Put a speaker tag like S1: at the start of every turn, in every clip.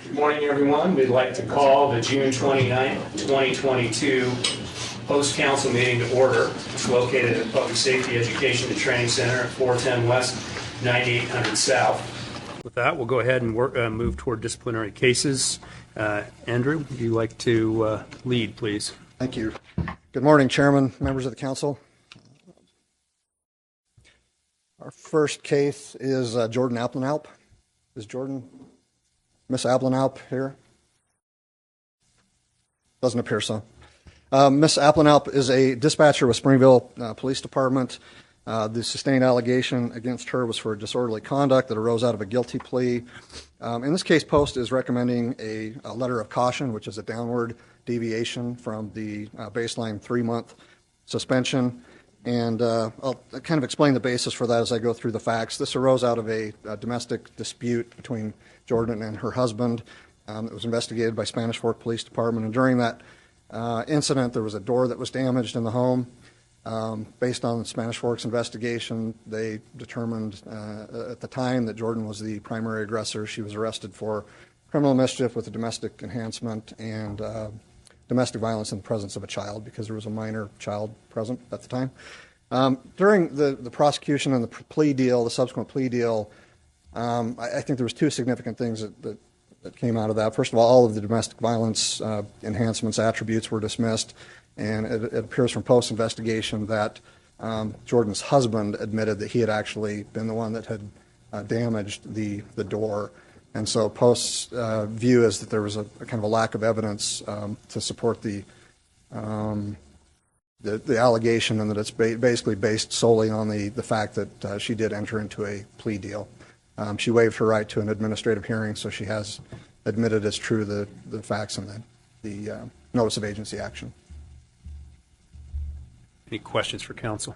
S1: Good morning, everyone. We'd like to call the June 29th, 2022 post-council meeting to order. It's located at Public Safety Education and Training Center at 410 West, 9800 South. With that, we'll go ahead and move toward disciplinary cases. Andrew, would you like to lead, please?
S2: Thank you. Good morning, Chairman, members of the council. Our first case is Jordan Ablanalp. Is Miss Ablanalp here? Doesn't appear so. Miss Ablanalp is a dispatcher with Springville Police Department. The sustained allegation against her was for disorderly conduct that arose out of a guilty plea. In this case, Post is recommending a letter of caution, which is a downward deviation from the baseline 3-month suspension. And I'll kind of explain the basis for that as I go through the facts. This arose out of a domestic dispute between Jordan and her husband. It was investigated by Spanish Fork Police Department. And during that incident, there was a door that was damaged in the home. Based on Spanish Fork's investigation, they determined at the time that Jordan was the primary aggressor. She was arrested for criminal mischief with a domestic enhancement and domestic violence in the presence of a child, because there was a minor child present at the time. During the prosecution and the plea deal, the subsequent plea deal, I think there was two significant things that came out of that. First of all of the domestic violence enhancements attributes were dismissed, and it appears from Post's investigation that Jordan's husband admitted that he had actually been the one that had damaged the door. And so Post's view is that there was a kind of a lack of evidence to support the allegation, and that it's basically based solely on the fact that she did enter into a plea deal. She waived her right to an administrative hearing, so she has admitted as true the facts in the notice of agency action.
S1: Any questions for counsel?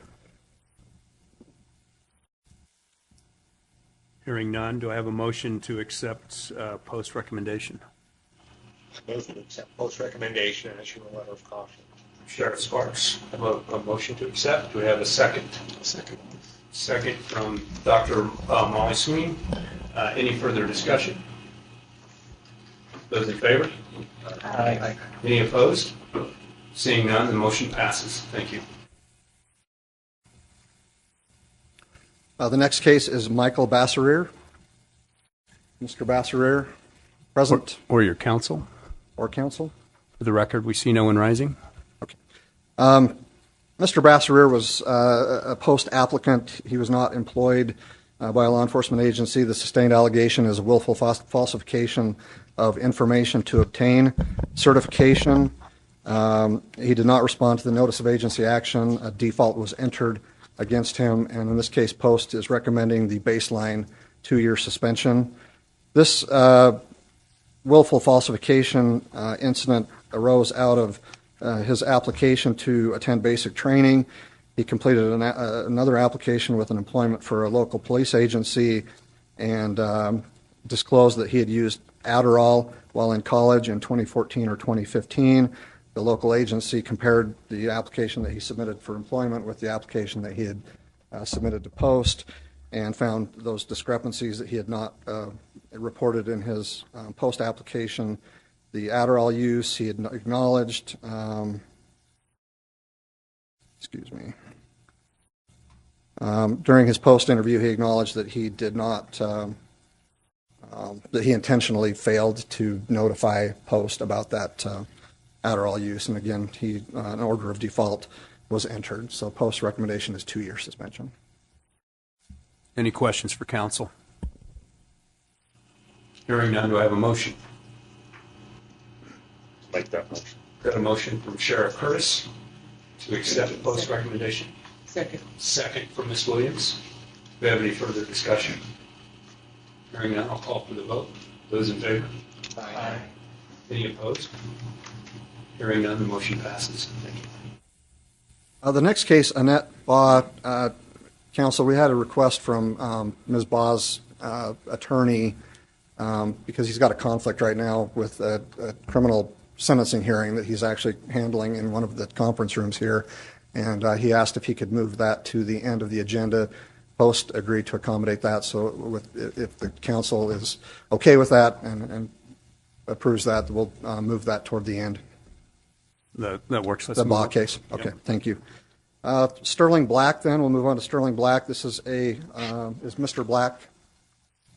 S1: Hearing none, do I have a motion to accept Post recommendation?
S3: Move to accept Post recommendation and issue a letter of caution.
S1: Sheriff Sparks, I have a motion to accept. Do we have a second?
S3: Second.
S1: Second from Dr. Molly Sween. Any further discussion? Those in favor?
S3: Aye.
S1: Any opposed? Seeing none, the motion passes. Thank you.
S2: The next case is Michael Bassereer. Mr. Bassereer, present.
S1: Or your counsel.
S2: Or counsel.
S1: For the record, we see no one rising.
S2: Okay. Mr. Bassereer was a Post applicant. He was not employed by a law enforcement agency. The sustained allegation is a willful falsification of information to obtain certification. He did not respond to the notice of agency action. A default was entered against him, and in this case, Post is recommending the baseline 2-year suspension. This willful falsification incident arose out of his application to attend basic training. He completed another application with an employment for a local police agency and disclosed that he had used Adderall while in college in 2014 or 2015. The local agency compared the application that he submitted for employment with the application that he had submitted to Post, and found those discrepancies that he had not reported in his Post application. The Adderall use he had acknowledged. During his Post interview, he acknowledged that he did not, that he intentionally failed to notify Post about that Adderall use, and again, an order of default was entered. So Post's recommendation is 2-year suspension.
S1: Any questions for counsel? Hearing none, do I have a motion?
S3: Make that motion.
S1: Got a motion from Sheriff Curtis to accept Post recommendation.
S3: Second.
S1: Second from Ms. Williams. Do we have any further discussion? Hearing none, I'll call for the vote. Those in favor?
S3: Aye.
S1: Any opposed? Hearing none, the motion passes. Thank you.
S2: The next case, Annette Baugh, counsel, we had a request from Ms. Baugh's attorney because he's got a conflict right now with a criminal sentencing hearing that he's actually handling in one of the conference rooms here, and he asked if he could move that to the end of the agenda. Post agreed to accommodate that, so if the council is okay with that and approves that, we'll move that toward the end.
S4: That works. Let's
S2: The
S4: move
S2: Baugh
S4: on.
S2: case. Okay,
S4: Yep.
S2: thank you. Sterling Black, then, we'll move on to Sterling Black. This is is Mr. Black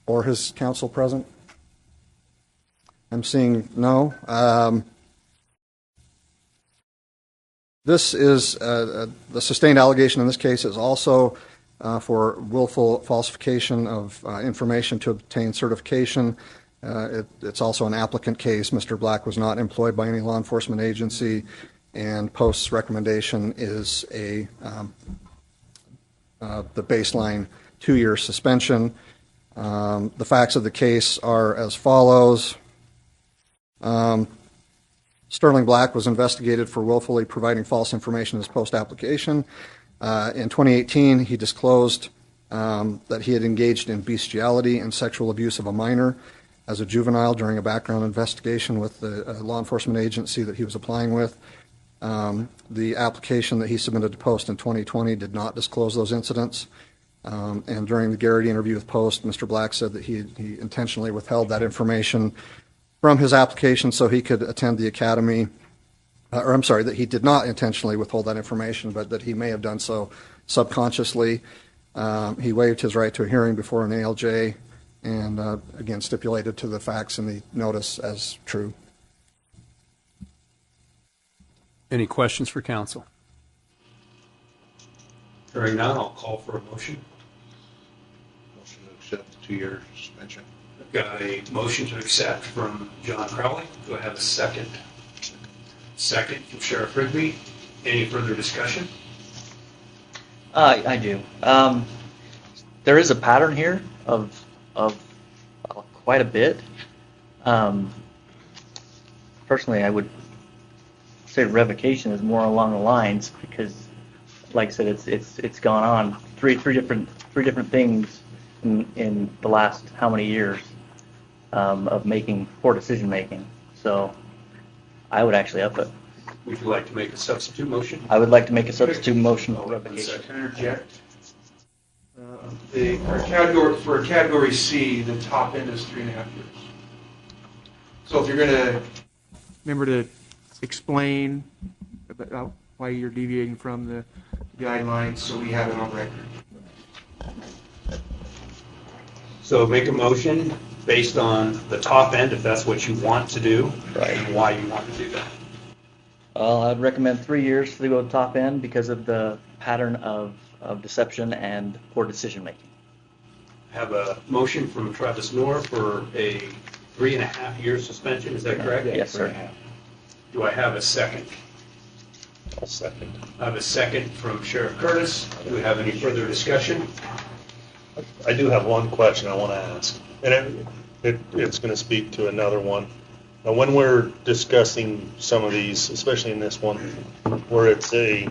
S2: or his counsel present? I'm seeing no. This is the sustained allegation in this case is also for willful falsification of information to obtain certification. It's also an applicant case. Mr. Black was not employed by any law enforcement agency, and Post's recommendation is the baseline 2-year suspension. The facts of the case are as follows. Sterling Black was investigated for willfully providing false information in his Post application. In 2018, he disclosed that he had engaged in bestiality and sexual abuse of a minor as a juvenile during a background investigation with the law enforcement agency that he was applying with. The application that he submitted to Post in 2020 did not disclose those incidents. And during the Garrity interview with Post, Mr. Black said that he intentionally withheld that information from his application so he could attend the academy. That he did not intentionally withhold that information, but that he may have done so subconsciously. He waived his right to a hearing before an ALJ and, again, stipulated to the facts in the notice as true.
S4: Any questions for counsel?
S1: Hearing none, I'll call for a motion.
S5: Motion to accept the 2-year suspension.
S1: I've got a motion to accept from John Crowley. Do I have a second? Second from Sheriff Rigby. Any further discussion?
S6: I do. There is a pattern here of quite a bit. Personally, I would say revocation is more along the lines because, like I said, it's gone on three different things in the last how many years of making poor decision making. So I would actually up it.
S1: Would you like to make a substitute motion?
S6: I would like to make a substitute motion for revocation.
S7: Interject. For a category C, the top end is 3.5 years. So if you're going to remember to explain about why you're deviating from the guidelines, so we have it on record.
S1: So make a motion based on the top end, if that's what you want to do,
S6: Right.
S1: and why you want to do that.
S6: I'd recommend 3 years to go to the top end because of the pattern of deception and poor decision making.
S1: Have a motion from Travis Moore for a 3.5-year suspension, is that correct?
S6: Yes, sir.
S1: Do I have a second?
S5: I'll second.
S1: I have a second from Sheriff Curtis. Do we have any further discussion?
S8: I do have one question I want to ask, and it's going to speak to another one. Now, when we're discussing some of these, especially in this one, where it's it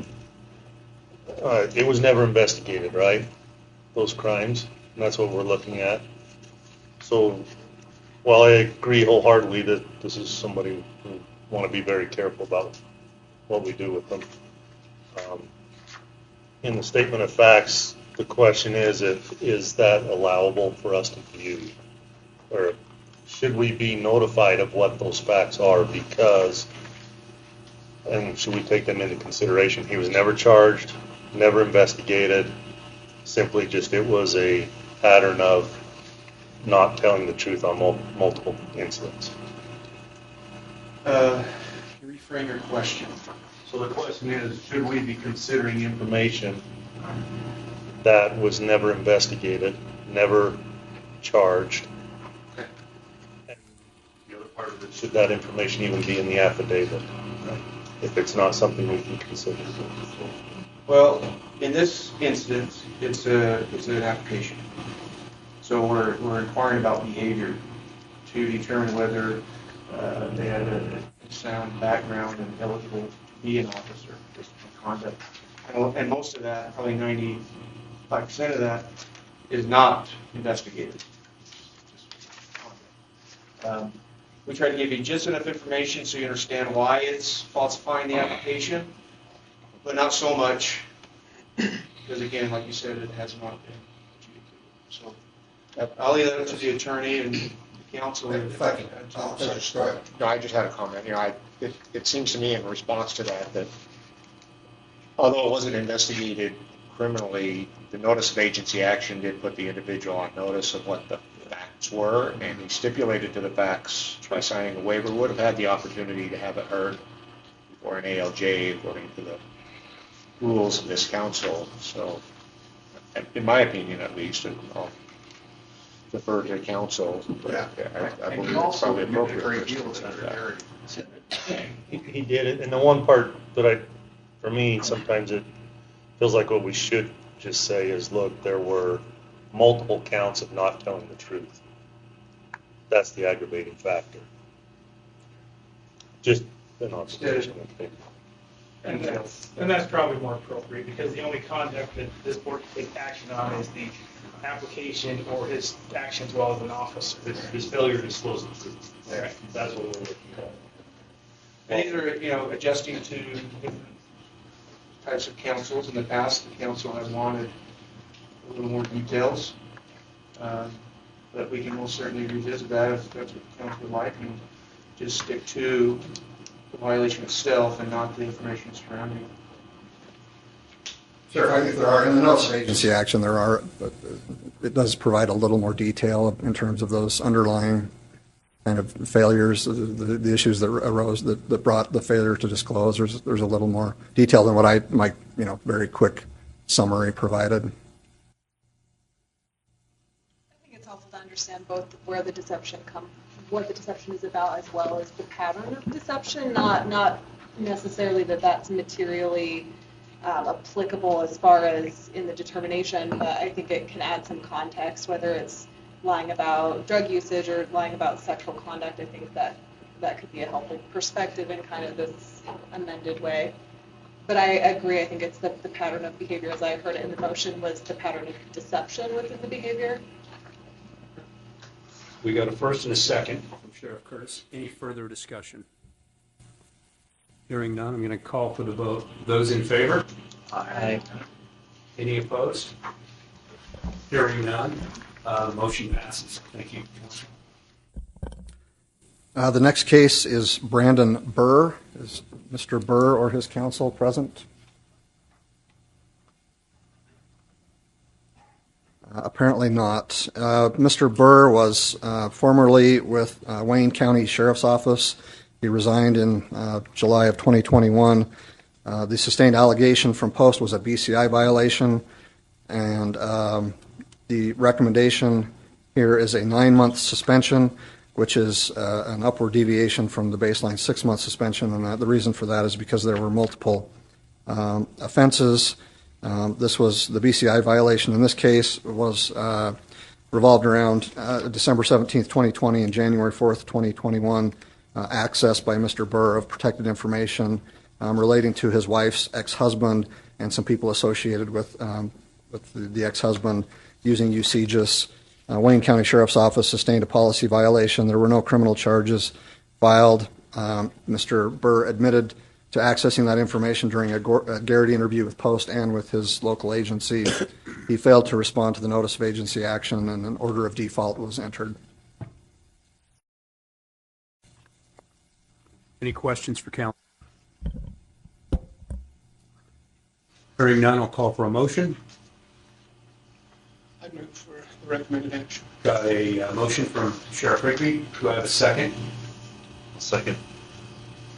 S8: was never investigated, right? Those crimes, and that's what we're looking at. So, while I agree wholeheartedly that this is somebody who want to be very careful about what we do with them, in the statement of facts, the question is that allowable for us to view, or should we be notified of what those facts are? Because, and should we take them into consideration? He was never charged, never investigated, simply just it was a pattern of not telling the truth on multiple incidents.
S7: Reframe your question.
S8: So the question is, should we be considering information that was never investigated, never charged?
S7: Okay.
S8: And the other part of it, should that information even be in the affidavit, if it's not something we can consider?
S7: Well, in this instance, it's an application. So we're inquiring about behavior to determine whether they had a sound background and eligible to be an officer, just conduct. And most of that, probably 95% of that, is not investigated. We try to give you just enough information so you understand why it's falsifying the application, but not so much, because again, like you said, it has not been adjudicated. So I'll leave that up to the attorney and the council.
S3: Thank you.
S9: No, I just had a comment. It seems to me in response to that although it wasn't investigated criminally, the notice of agency action did put the individual on notice of what the facts were, and he stipulated to the facts by signing a waiver, would have had the opportunity to have it heard before an ALJ according to the rules of this council. So, in my opinion at least, and I'll defer to council, but I believe it's probably appropriate.
S8: He did it, and the one part that for me, sometimes it feels like what we should just say is, look, there were multiple counts of not telling the truth. That's the aggravating factor. Just an observation.
S10: And that's probably more appropriate, because the only conduct that this board can take action on is the application or his actions while as an officer.
S1: His failure to disclose the truth.
S10: Right.
S1: That's what we're looking at.
S7: And these are, adjusting to different types of councils. In the past, the council has wanted a little more details, but we can most certainly revisit that if that's what the council would like, and just stick to the violation itself and not the information surrounding it.
S2: Sure, if there are in the notice of agency action, there are, but it does provide a little more detail in terms of those underlying kind of failures, the issues that arose that brought the failure to disclose. There's a little more detail than what my very quick summary provided.
S11: I think it's helpful to understand both what the deception is about, as well as the pattern of deception. Not necessarily that's materially applicable as far as in the determination, but I think it can add some context, whether it's lying about drug usage or lying about sexual conduct. I think that could be a helpful perspective in kind of this amended way. But I agree, I think it's the pattern of behavior, as I heard it in the motion, was the pattern of deception within the behavior.
S1: We got a first and a second from
S4: Sheriff Curtis. Any further discussion? Hearing none, I'm going to call for the vote.
S1: those in favor.
S6: Aye.
S1: Any opposed? Hearing none. Motion passes. Thank you, Council.
S2: The next case is Brandon Burr. Is Mr. Burr or his counsel present? Apparently not. Mr. Burr was formerly with Wayne County Sheriff's Office. He resigned in July of 2021. The sustained allegation from Post was a BCI violation, and the recommendation here is a 9-month suspension, which is an upward deviation from the baseline 6-month suspension, and the reason for that is because there were multiple offenses. This was the BCI violation in this case was revolved around December 17th, 2020 and January 4th, 2021, access by Mr. Burr of protected information relating to his wife's ex-husband and some people associated with the ex-husband using UCGIS. Wayne County Sheriff's Office sustained a policy violation. There were no criminal charges filed. Mr. Burr admitted to accessing that information during a Garrity interview with Post and with his local agency. He failed to respond to the notice of agency action, and an order of default was entered.
S4: Any questions for counsel? Hearing none, I'll call for a motion.
S3: I move for the recommended action.
S1: Got a motion from Sheriff Rigby. Do I have a second?
S8: Second.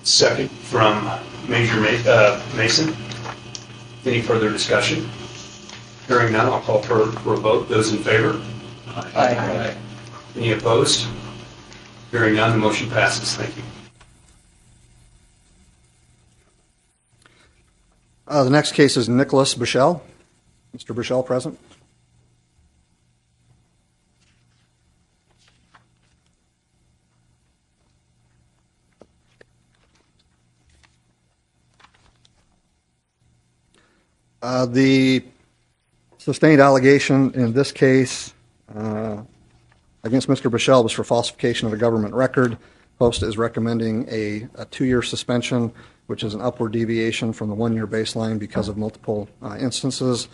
S1: Second from Major Mason. Any further discussion? Hearing none, I'll call for a vote. Those in favor?
S6: Aye.
S1: Any opposed? Hearing none, the motion passes. Thank you.
S2: The next case is Nicholas Bichelle. Mr. Bichelle present. The sustained allegation in this case against Mr. Bichelle was for falsification of a government record. Post is recommending a 2-year suspension, which is an upward deviation from the 1-year baseline because of multiple instances.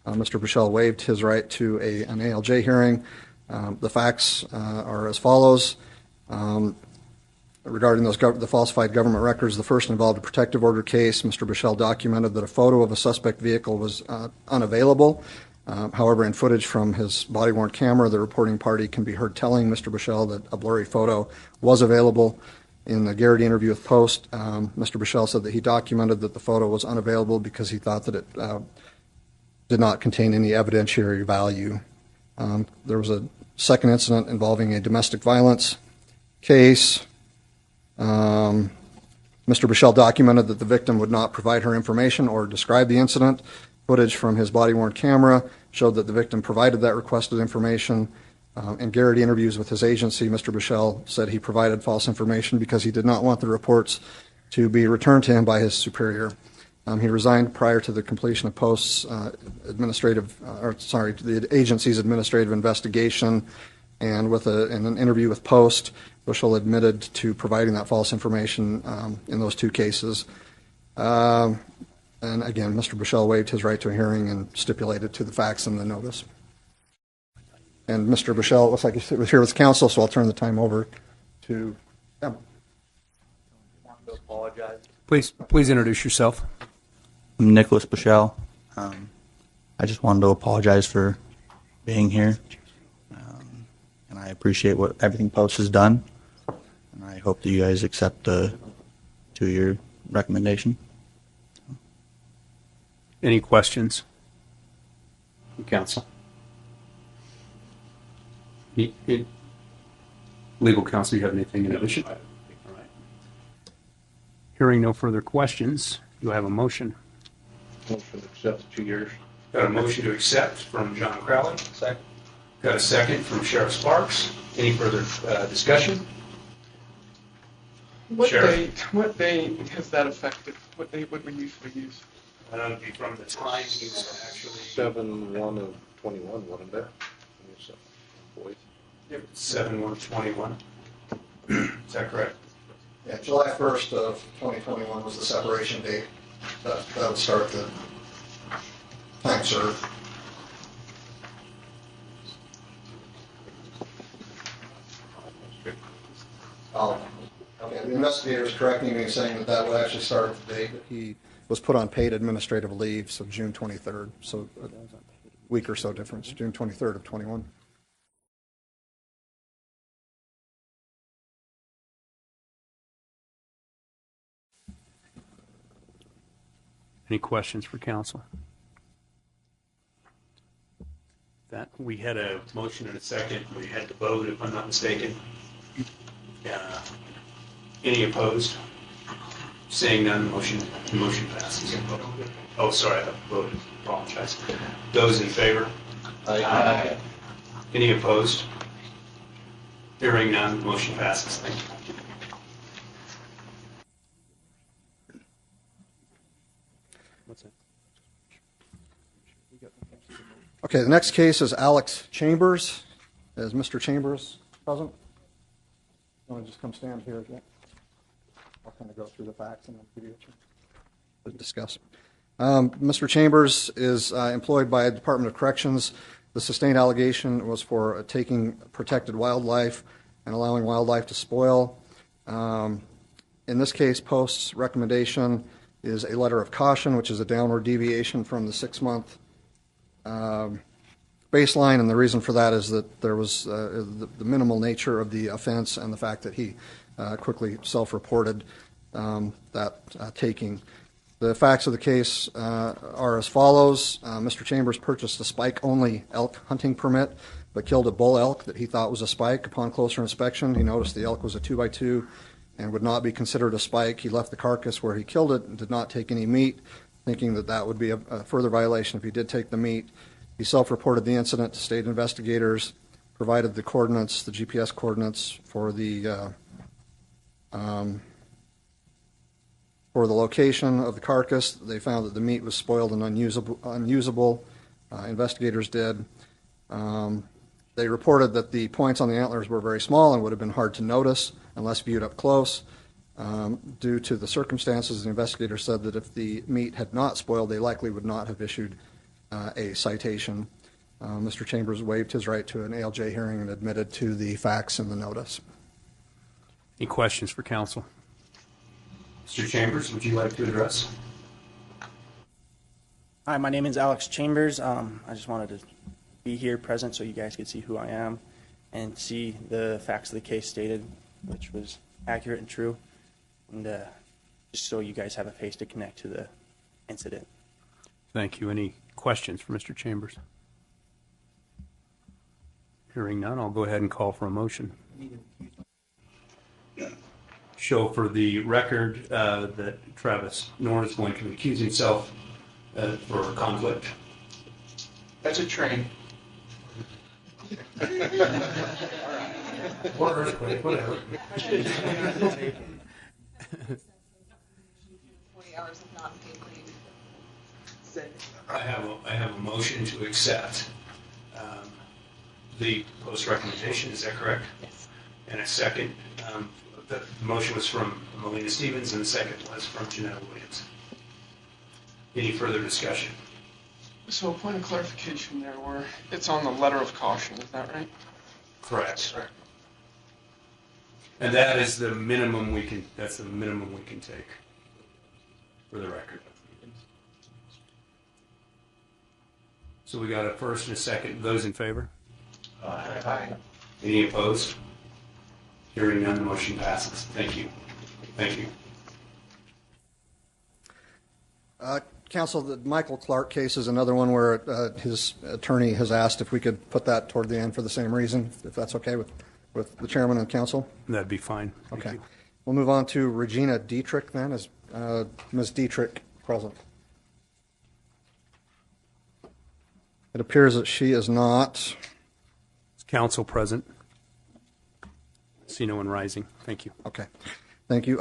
S2: Mr. Bichelle waived his right to an ALJ hearing. The facts are as follows. Regarding the falsified government records, the first involved a protective order case. Mr. Bichelle documented that a photo of a suspect vehicle was unavailable. However, in footage from his body-worn camera, the reporting party can be heard telling Mr. Bichelle that a blurry photo was available. In the Garrity interview with Post, Mr. Bichelle said that he documented that the photo was unavailable because he thought that it did not contain any evidentiary value. There was a second incident involving a domestic violence case. Mr. Bichelle documented that the victim would not provide her information or describe the incident. Footage from his body-worn camera showed that the victim provided that requested information. In Garrity interviews with his agency, Mr. Bichelle said he provided false information because he did not want the reports to be returned to him by his superior. He resigned prior to the completion of Post's the agency's administrative investigation, and in an interview with Post, Bichelle admitted to providing that false information in those two cases. And again, Mr. Bichelle waived his right to a hearing and stipulated to the facts in the notice. And Mr. Bichelle, it looks like he's here with counsel, so I'll turn the time over to him.
S4: Please introduce yourself.
S12: I'm Nicholas Bichelle. I just wanted to apologize for being here. And I appreciate everything Post has done. And I hope that you guys accept the 2-year recommendation.
S4: Any questions? Counsel. Legal counsel, you have anything in addition? All right. Hearing no further questions, do I have a motion?
S5: Motion to accept the 2 years.
S1: Got a motion to accept from John Crowley. Second. Got a second from Sheriff Sparks. Any further discussion?
S13: What
S1: Sheriff?
S13: What day has that affected? What day would we usually use?
S1: That would be from the time he was actually
S5: 7/1 of 21, wasn't there? Boys.
S1: 7/1/21. Is that correct?
S2: Yeah, July 1st of 2021 was the separation date. That would start the time served. Okay, the investigator is correcting me, saying that would actually start the date that he was put on paid administrative leave, so June 23rd. So a week or so difference, June 23rd of 21.
S4: Any questions for counsel?
S1: That we had a motion and a second. We had to vote, if I'm not mistaken. Any opposed? Seeing none, the motion passes. Oh, sorry, I voted. Apologize. Those in favor? Aye. Any opposed? Hearing none, the motion passes. Thank you.
S2: Okay, the next case is Alex Chambers. Is Mr. Chambers present? You want to just come stand here again? I'll kind of go through the facts and then give you a chance to discuss. Mr. Chambers is employed by the Department of Corrections. The sustained allegation was for taking protected wildlife and allowing wildlife to spoil. In this case, Post's recommendation is a letter of caution, which is a downward deviation from the 6-month baseline, and the reason for that is that there was the minimal nature of the offense and the fact that he quickly self-reported that taking. The facts of the case are as follows. Mr. Chambers purchased a spike-only elk hunting permit, but killed a bull elk that he thought was a spike. Upon closer inspection, he noticed the elk was a 2x2 and would not be considered a spike. He left the carcass where he killed it and did not take any meat, thinking that would be a further violation if he did take the meat. He self-reported the incident to state investigators, provided the coordinates, the GPS coordinates for the location of the carcass. They found that the meat was spoiled and unusable. Investigators did. They reported that the points on the antlers were very small and would have been hard to notice unless viewed up close. Due to the circumstances, the investigators said that if the meat had not spoiled, they likely would not have issued a citation. Mr. Chambers waived his right to an ALJ hearing and admitted to the facts in the notice.
S4: Any questions for counsel?
S1: Mr. Chambers, would you like to address?
S14: Hi, my name is Alex Chambers. I just wanted to be here present so you guys could see who I am and see the facts of the case stated, which was accurate and true, and just so you guys have a face to connect to the incident.
S4: Thank you. Any questions for Mr. Chambers? Hearing none, I'll go ahead and call for a motion. Show for the record that Travis Norn is going to recuse himself for conflict.
S13: That's a train.
S1: Or earthquake, whatever.
S11: 40 hours of not paid leave.
S1: I have a motion to accept the post recommendation. Is that correct?
S11: Yes.
S1: And a second. The motion was from Melina Stevens, and the second was from Janetta Williams. Any further discussion?
S13: So a point of clarification there, where it's on the letter of caution, is that right?
S1: Correct. And that is the minimum we can. That's the minimum we can take for the record. So we got a first and a second. Those in favor?
S3: Aye.
S1: Any opposed? Hearing none, the motion passes. Thank you. Thank you.
S2: Counsel, the Michael Clark case is another one where his attorney has asked if we could put that toward the end for the same reason, if that's okay with the chairman and counsel.
S4: That'd be fine. Thank
S2: Okay.
S4: you.
S2: We'll move on to Regina Dietrich then. Is Ms. Dietrich present? It appears that she is not.
S4: Is counsel present? See no one rising. Thank you.
S2: Okay. Thank you.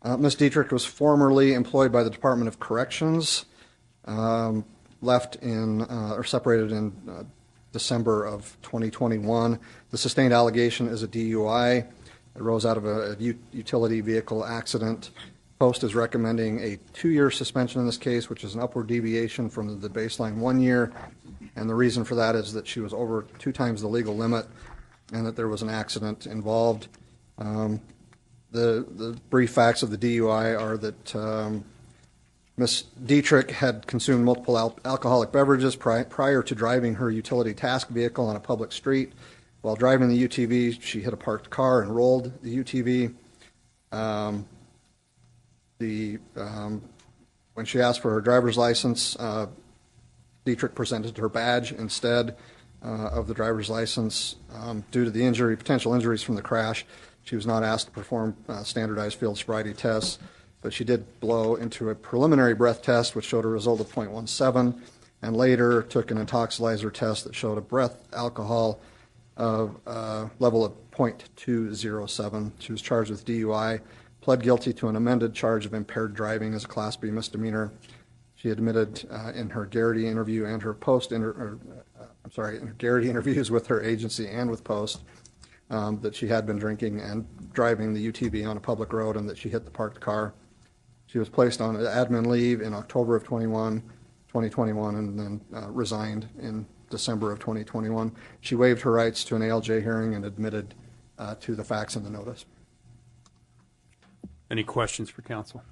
S2: Ms. Dietrich was formerly employed by the Department of Corrections, left in or separated in December of 2021. The sustained allegation is a DUI. It arose out of a utility vehicle accident. Post is recommending a 2-year suspension in this case, which is an upward deviation from the baseline 1 year. And the reason for that is that she was over 2 times the legal limit and that there was an accident involved. The brief facts of the DUI are that Ms. Dietrich had consumed multiple alcoholic beverages prior to driving her utility task vehicle on a public street. While driving the UTV, she hit a parked car and rolled the UTV. When she asked for her driver's license, Dietrich presented her badge instead of the driver's license. Due to the potential injuries from the crash, she was not asked to perform standardized field sobriety tests, but she did blow into a preliminary breath test, which showed a result of 0.17, and later took an intoxilizer test that showed a breath alcohol of level of 0.207. She was charged with DUI, pled guilty to an amended charge of impaired driving as a Class B misdemeanor. She admitted in her Garrity interview and her in her Garrity interviews with her agency and with Post that she had been drinking and driving the UTV on a public road and that she hit the parked car. She was placed on admin leave in October of 2021 and then resigned in December of 2021. She waived her rights to an ALJ hearing and admitted to the facts in the notice.
S4: Any questions for counsel?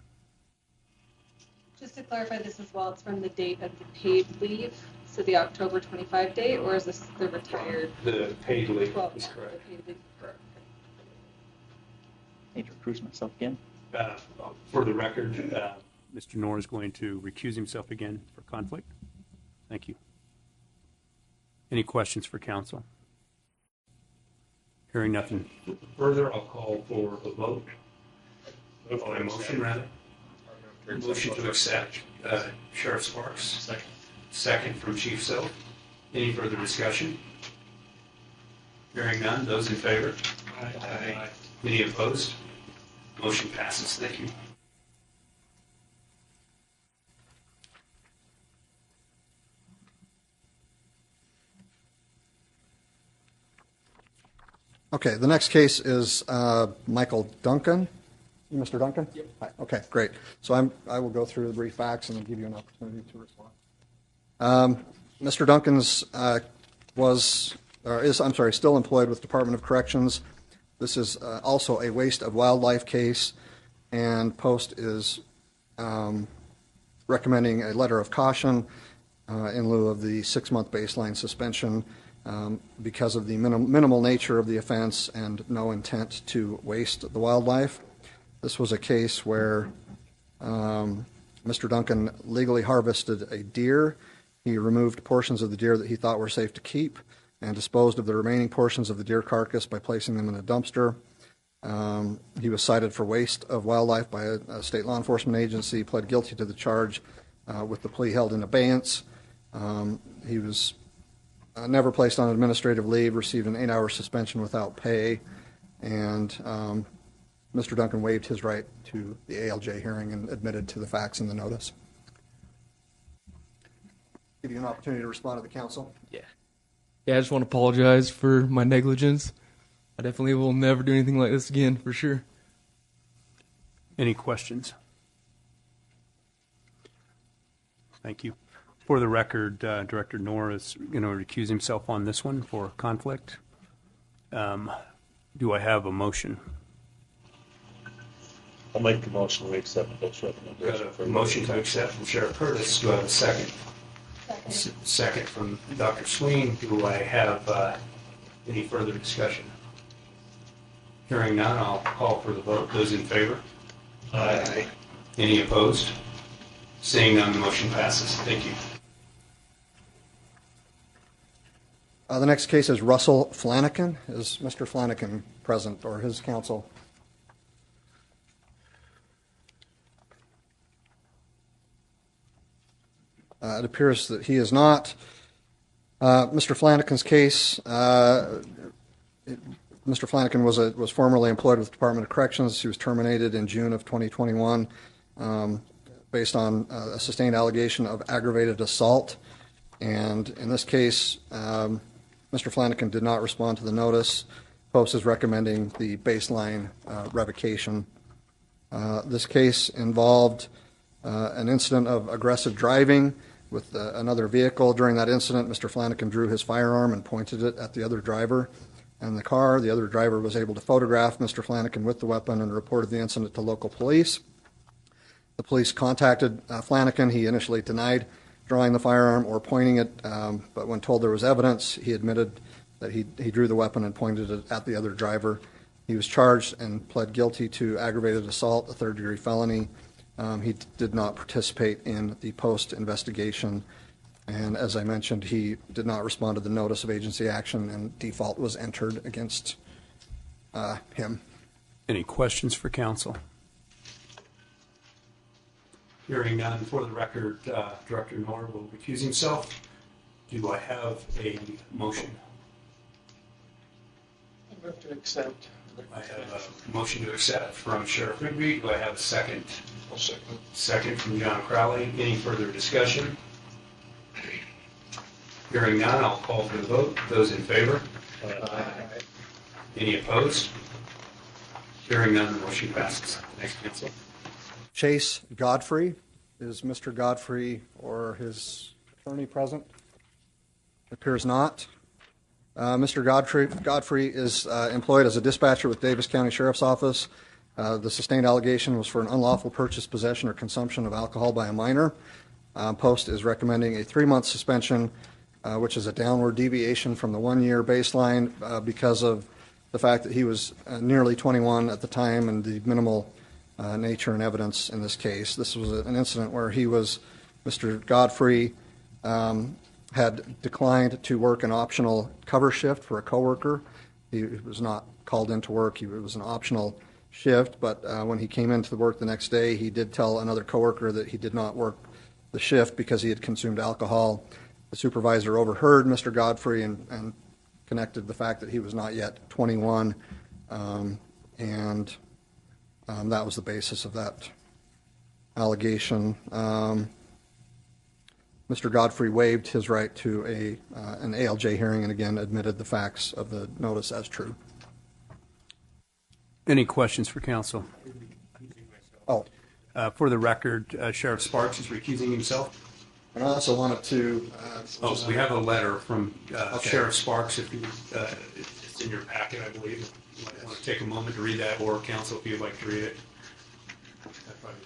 S11: Just to clarify this as well, it's from the date of the paid leave, so the October 25 date, or is this the retired?
S1: The paid leave
S11: 12,
S1: is correct.
S11: The paid leave.
S1: Correct.
S6: I need to recuse myself again.
S1: For the record,
S4: Mr. Knorr is going to recuse himself again for conflict. Thank you. Any questions for counsel? Hearing nothing
S1: further, I'll call for a vote. Or a motion, rather. Motion to accept. Sheriff Sparks. Second. Second from Chief Silk. Any further discussion? Hearing none. Those in favor? Aye. Any opposed? Motion passes. Thank you.
S2: Okay, the next case is Michael Duncan. Mr. Duncan? Yep. Hi. Okay, great. So I will go through the brief facts and then give you an opportunity to respond. Mr. Duncan's is still employed with Department of Corrections. This is also a waste of wildlife case, and Post is recommending a letter of caution in lieu of the 6-month baseline suspension because of the minimal nature of the offense and no intent to waste the wildlife. This was a case where Mr. Duncan legally harvested a deer. He removed portions of the deer that he thought were safe to keep and disposed of the remaining portions of the deer carcass by placing them in a dumpster. He was cited for waste of wildlife by a state law enforcement agency, pled guilty to the charge with the plea held in abeyance. He was never placed on administrative leave, received an 8-hour suspension without pay, and Mr. Duncan waived his right to the ALJ hearing and admitted to the facts in the notice. Give you an opportunity to respond to the council.
S15: Yeah, I just want to apologize for my negligence. I definitely will never do anything like this again, for sure.
S4: Any questions? Thank you. For the record, Director Knorr is going to recuse himself on this one for conflict. Do I have a motion?
S8: I'll make the motion we accept those recommendations.
S1: Got a motion to accept from Sheriff Curtis. Do I have a second? Second from Dr. Sween. Do I have any further discussion? Hearing none, I'll call for the vote. Those in favor? Aye. Any opposed? Seeing none, the motion passes. Thank you.
S2: The next case is Russell Flanagan. Is Mr. Flanagan present, or his counsel? It appears that he is not. Mr. Flanagan's case, Mr. Flanagan was formerly employed with the Department of Corrections. He was terminated in June of 2021 based on a sustained allegation of aggravated assault. And in this case, Mr. Flanagan did not respond to the notice. Post is recommending the baseline revocation. This case involved an incident of aggressive driving with another vehicle. During that incident, Mr. Flanagan drew his firearm and pointed it at the other driver in the car. The other driver was able to photograph Mr. Flanagan with the weapon and reported the incident to local police. The police contacted Flanagan. He initially denied drawing the firearm or pointing it, but when told there was evidence, he admitted that he drew the weapon and pointed it at the other driver. He was charged and pled guilty to aggravated assault, a third-degree felony. He did not participate in the Post investigation, and as I mentioned, he did not respond to the notice of agency action, and default was entered against him.
S4: Any questions for counsel? Hearing none, for the record, Director Knorr will recuse himself. Do I have a motion?
S13: I move to accept.
S1: I have a motion to accept from Sheriff Rigby. Do I have a second?
S5: I'll second.
S1: Second from John Crowley. Any further discussion? Hearing none, I'll call for the vote. Those in favor?
S5: Aye.
S1: Any opposed? Hearing none, the motion passes. Next, counsel.
S2: Chase Godfrey. Is Mr. Godfrey or his attorney present? Appears not. Mr. Godfrey is employed as a dispatcher with Davis County Sheriff's Office. The sustained allegation was for an unlawful purchase, possession, or consumption of alcohol by a minor. Post is recommending a 3-month suspension, which is a downward deviation from the 1-year baseline because of the fact that he was nearly 21 at the time and the minimal nature and evidence in this case. This was an incident where Mr. Godfrey had declined to work an optional cover shift for a coworker. He was not called into work. It was an optional shift, but when he came into work the next day, he did tell another coworker that he did not work the shift because he had consumed alcohol. The supervisor overheard Mr. Godfrey and connected the fact that he was not yet 21, and that was the basis of that allegation. Mr. Godfrey waived his right to an ALJ hearing and again admitted the facts of the notice as true.
S4: Any questions for counsel?
S2: Oh.
S4: For the record, Sheriff Sparks is recusing himself.
S2: And I also wanted to.
S4: We have a letter from
S2: Okay.
S4: Sheriff Sparks. If you, it's in your packet, I believe. You might want to take a moment to read that, or counsel if you'd like to read it.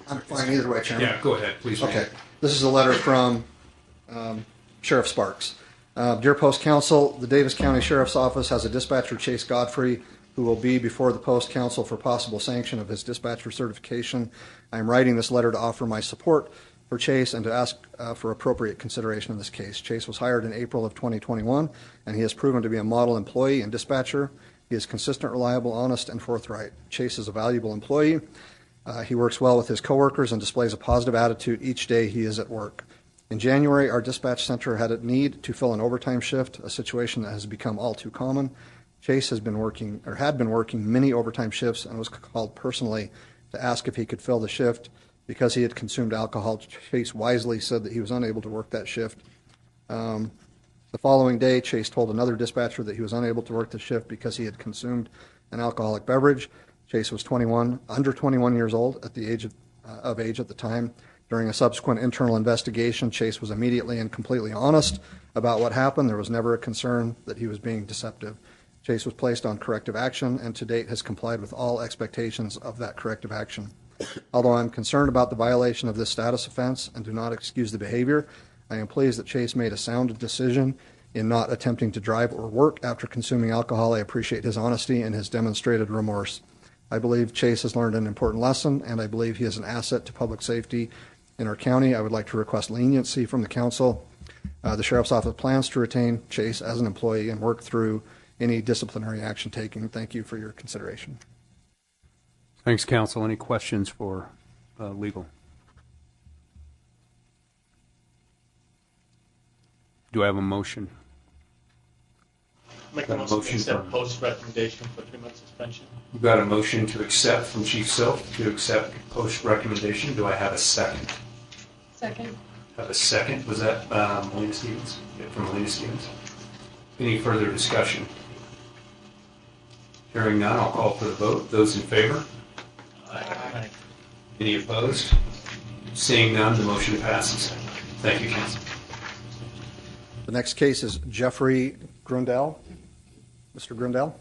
S2: I'm fine either way, Chairman.
S4: Yeah, go ahead, please.
S2: Okay. This is a letter from Sheriff Sparks. Dear Post Council, the Davis County Sheriff's Office has a dispatcher, Chase Godfrey, who will be before the Post Council for possible sanction of his dispatcher certification. I am writing this letter to offer my support for Chase and to ask for appropriate consideration of this case. Chase was hired in April of 2021, and he has proven to be a model employee and dispatcher. He is consistent, reliable, honest, and forthright. Chase is a valuable employee. He works well with his coworkers and displays a positive attitude each day he is at work. In January, our dispatch center had a need to fill an overtime shift, a situation that has become all too common. Chase had been working many overtime shifts and was called personally to ask if he could fill the shift. Because he had consumed alcohol, Chase wisely said that he was unable to work that shift. The following day, Chase told another dispatcher that he was unable to work the shift because he had consumed an alcoholic beverage. Chase was under 21 years old at the age of age at the time. During a subsequent internal investigation, Chase was immediately and completely honest about what happened. There was never a concern that he was being deceptive. Chase was placed on corrective action and to date has complied with all expectations of that corrective action. Although I'm concerned about the violation of this status offense and do not excuse the behavior, I am pleased that Chase made a sound decision in not attempting to drive or work after consuming alcohol. I appreciate his honesty and his demonstrated remorse. I believe Chase has learned an important lesson, and I believe he is an asset to public safety in our county. I would like to request leniency from the council. The Sheriff's Office plans to retain Chase as an employee and work through any disciplinary action taken. Thank you for your consideration.
S4: Thanks, counsel. Any questions for legal? Do I have a motion?
S16: Make a motion to accept post recommendation for 3-month suspension.
S4: We've got a motion to accept from Chief Silk to accept post recommendation. Do I have a second?
S11: Second.
S4: Have a second. Was that Melina Stevens? Yeah, from Melina Stevens. Any further discussion? Hearing none, I'll call for the vote. Those in favor?
S16: Aye.
S4: Any opposed? Seeing none, the motion passes. Thank you, counsel.
S2: The next case is Jeffrey Grundell. Mr. Grundell.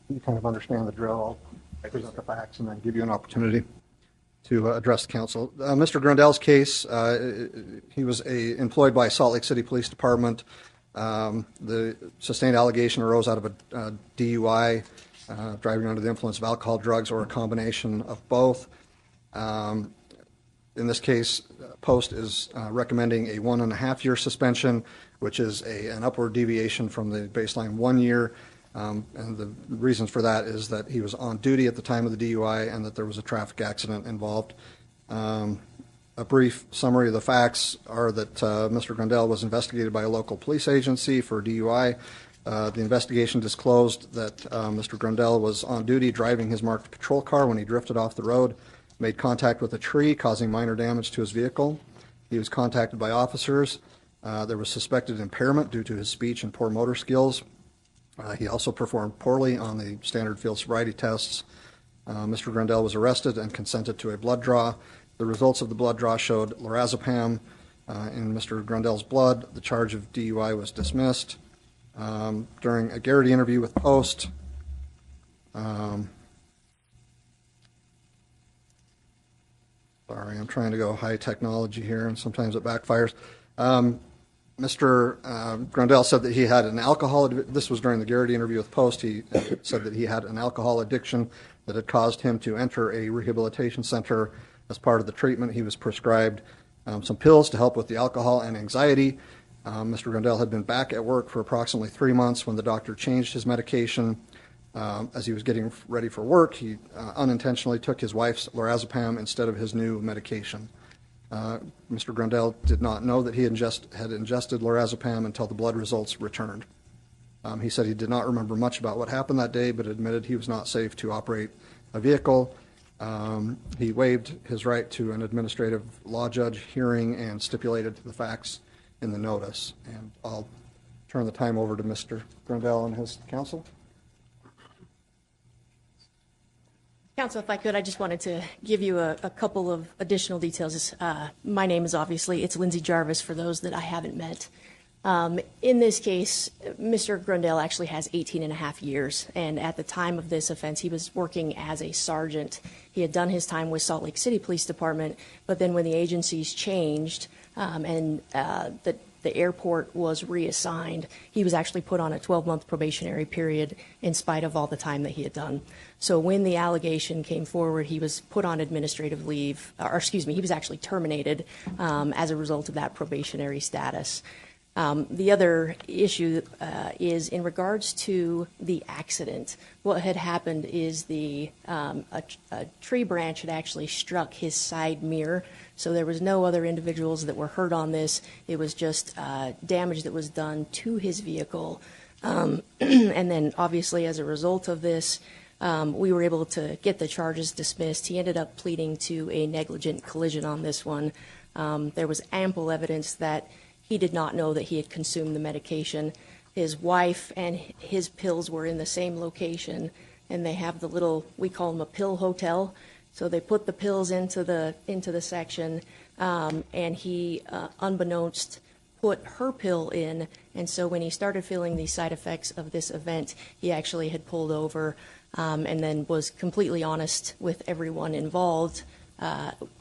S2: You kind of understand the drill. I'll present the facts and then give you an opportunity to address the council. Mr. Grundell's case, he was employed by Salt Lake City Police Department. The sustained allegation arose out of a DUI, driving under the influence of alcohol, drugs, or a combination of both. In this case, Post is recommending a 1.5-year suspension, which is an upward deviation from the baseline 1 year. And the reasons for that is that he was on duty at the time of the DUI and that there was a traffic accident involved. A brief summary of the facts are that Mr. Grundell was investigated by a local police agency for DUI. The investigation disclosed that Mr. Grundell was on duty driving his marked patrol car when he drifted off the road, made contact with a tree, causing minor damage to his vehicle. He was contacted by officers. There was suspected impairment due to his speech and poor motor skills. He also performed poorly on the standard field sobriety tests. Mr. Grundell was arrested and consented to a blood draw. The results of the blood draw showed lorazepam in Mr. Grundell's blood. The charge of DUI was dismissed. During a Garrity interview with Post, sorry, I'm trying to go high technology here, and sometimes it backfires. Mr. Grundell said that he had an this was during the Garrity interview with Post, he said that he had an alcohol addiction that had caused him to enter a rehabilitation center. As part of the treatment, he was prescribed some pills to help with the alcohol and anxiety. Mr. Grundell had been back at work for approximately 3 months when the doctor changed his medication. As he was getting ready for work, he unintentionally took his wife's lorazepam instead of his new medication. Mr. Grundell did not know that he had ingested lorazepam until the blood results returned. He said he did not remember much about what happened that day, but admitted he was not safe to operate a vehicle. He waived his right to an administrative law judge hearing and stipulated the facts in the notice. And I'll turn the time over to Mr. Grandel and his counsel.
S17: Counsel, if I could, I just wanted to give you a couple of additional details. My name is obviously, it's Lindsay Jarvis for those that I haven't met. In this case, Mr. Grandel actually has 18 and a half years, and at the time of this offense, he was working as a sergeant. He had done his time with Salt Lake City Police Department, but then when the agencies changed and the airport was reassigned, he was actually put on a 12-month probationary period in spite of all the time that he had done. So when the allegation came forward, he was put on administrative leave, or excuse me, he was actually terminated as a result of that probationary status. The other issue is in regards to the accident. What had happened is a tree branch had actually struck his side mirror, so there was no other individuals that were hurt on this. It was just damage that was done to his vehicle. And then obviously as a result of this, we were able to get the charges dismissed. He ended up pleading to a negligent collision on this one. There was ample evidence that he did not know that he had consumed the medication. His wife and his pills were in the same location, and they have the little, we call them a pill hotel. So they put the pills into the section, and he, unbeknownst, put her pill in. And so when he started feeling the side effects of this event, he actually had pulled over and then was completely honest with everyone involved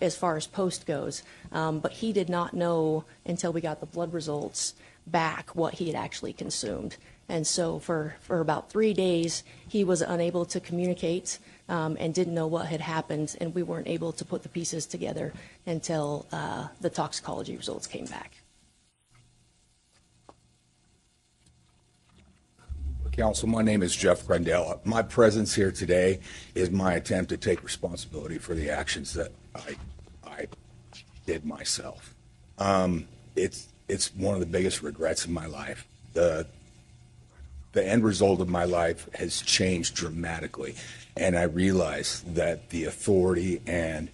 S17: as far as post goes. But he did not know until we got the blood results back what he had actually consumed. And so for about 3 days, he was unable to communicate and didn't know what had happened, and we weren't able to put the pieces together until the toxicology results came back.
S18: Counsel, my name is Jeff Grandel. My presence here today is my attempt to take responsibility for the actions that I did myself. It's one of the biggest regrets of my life. The end result of my life has changed dramatically, and I realize that the authority and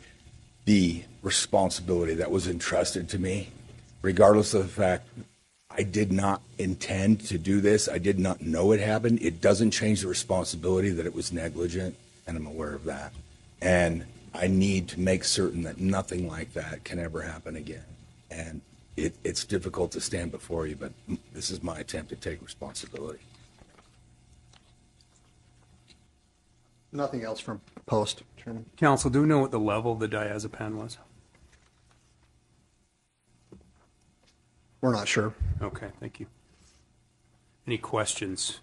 S18: the responsibility that was entrusted to me, regardless of the fact I did not intend to do this, I did not know it happened, it doesn't change the responsibility that it was negligent, and I'm aware of that. And I need to make certain that nothing like that can ever happen again. And it's difficult to stand before you, but this is my attempt to take responsibility.
S2: Nothing else from post, Chairman.
S4: Counsel, do we know what the level of the diazepam was?
S2: We're not sure.
S4: Okay, thank you. Any questions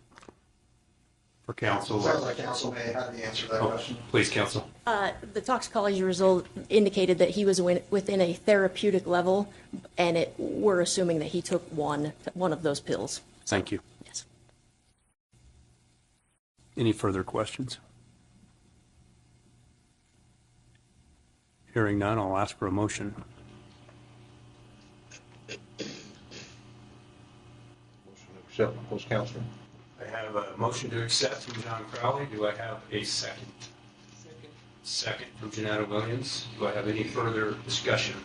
S4: for counsel?
S2: Sounds like counsel may have the answer to that question.
S4: Please, counsel.
S17: The toxicology result indicated that he was within a therapeutic level, and we're assuming that he took one of those pills.
S4: Thank you.
S17: Yes.
S4: Any further questions? Hearing none, I'll ask for a motion.
S5: Accept post counsel.
S1: I have a motion to accept from John Crowley. Do I have a second? Second from Janetta Williams. Do I have any further discussion?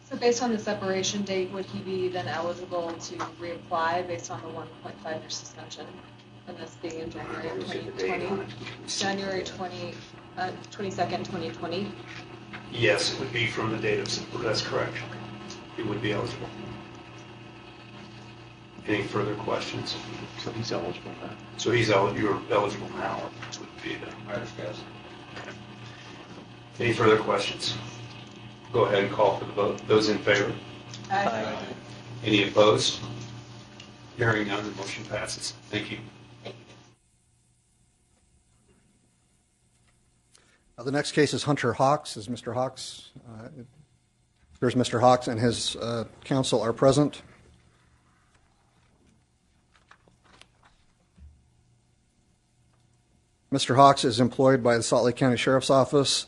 S11: So based on the separation date, would he be then eligible to reapply based on the 1.5 year suspension? And this being in January 2020? January 22nd, 2020?
S1: Yes, it would be from the date of, that's correct. He would be eligible. Any further questions?
S5: So he's eligible now.
S1: So you're eligible now, which would be the Irish guys. Any further questions? Go ahead and call for the vote. Those in favor?
S11: Aye.
S1: Any opposed? Hearing none, the motion passes. Thank you.
S2: The next case is Hunter Hawks. Is Mr. Hawks? Here's Mr. Hawks and his counsel are present. Mr. Hawks is employed by the Salt Lake County Sheriff's Office.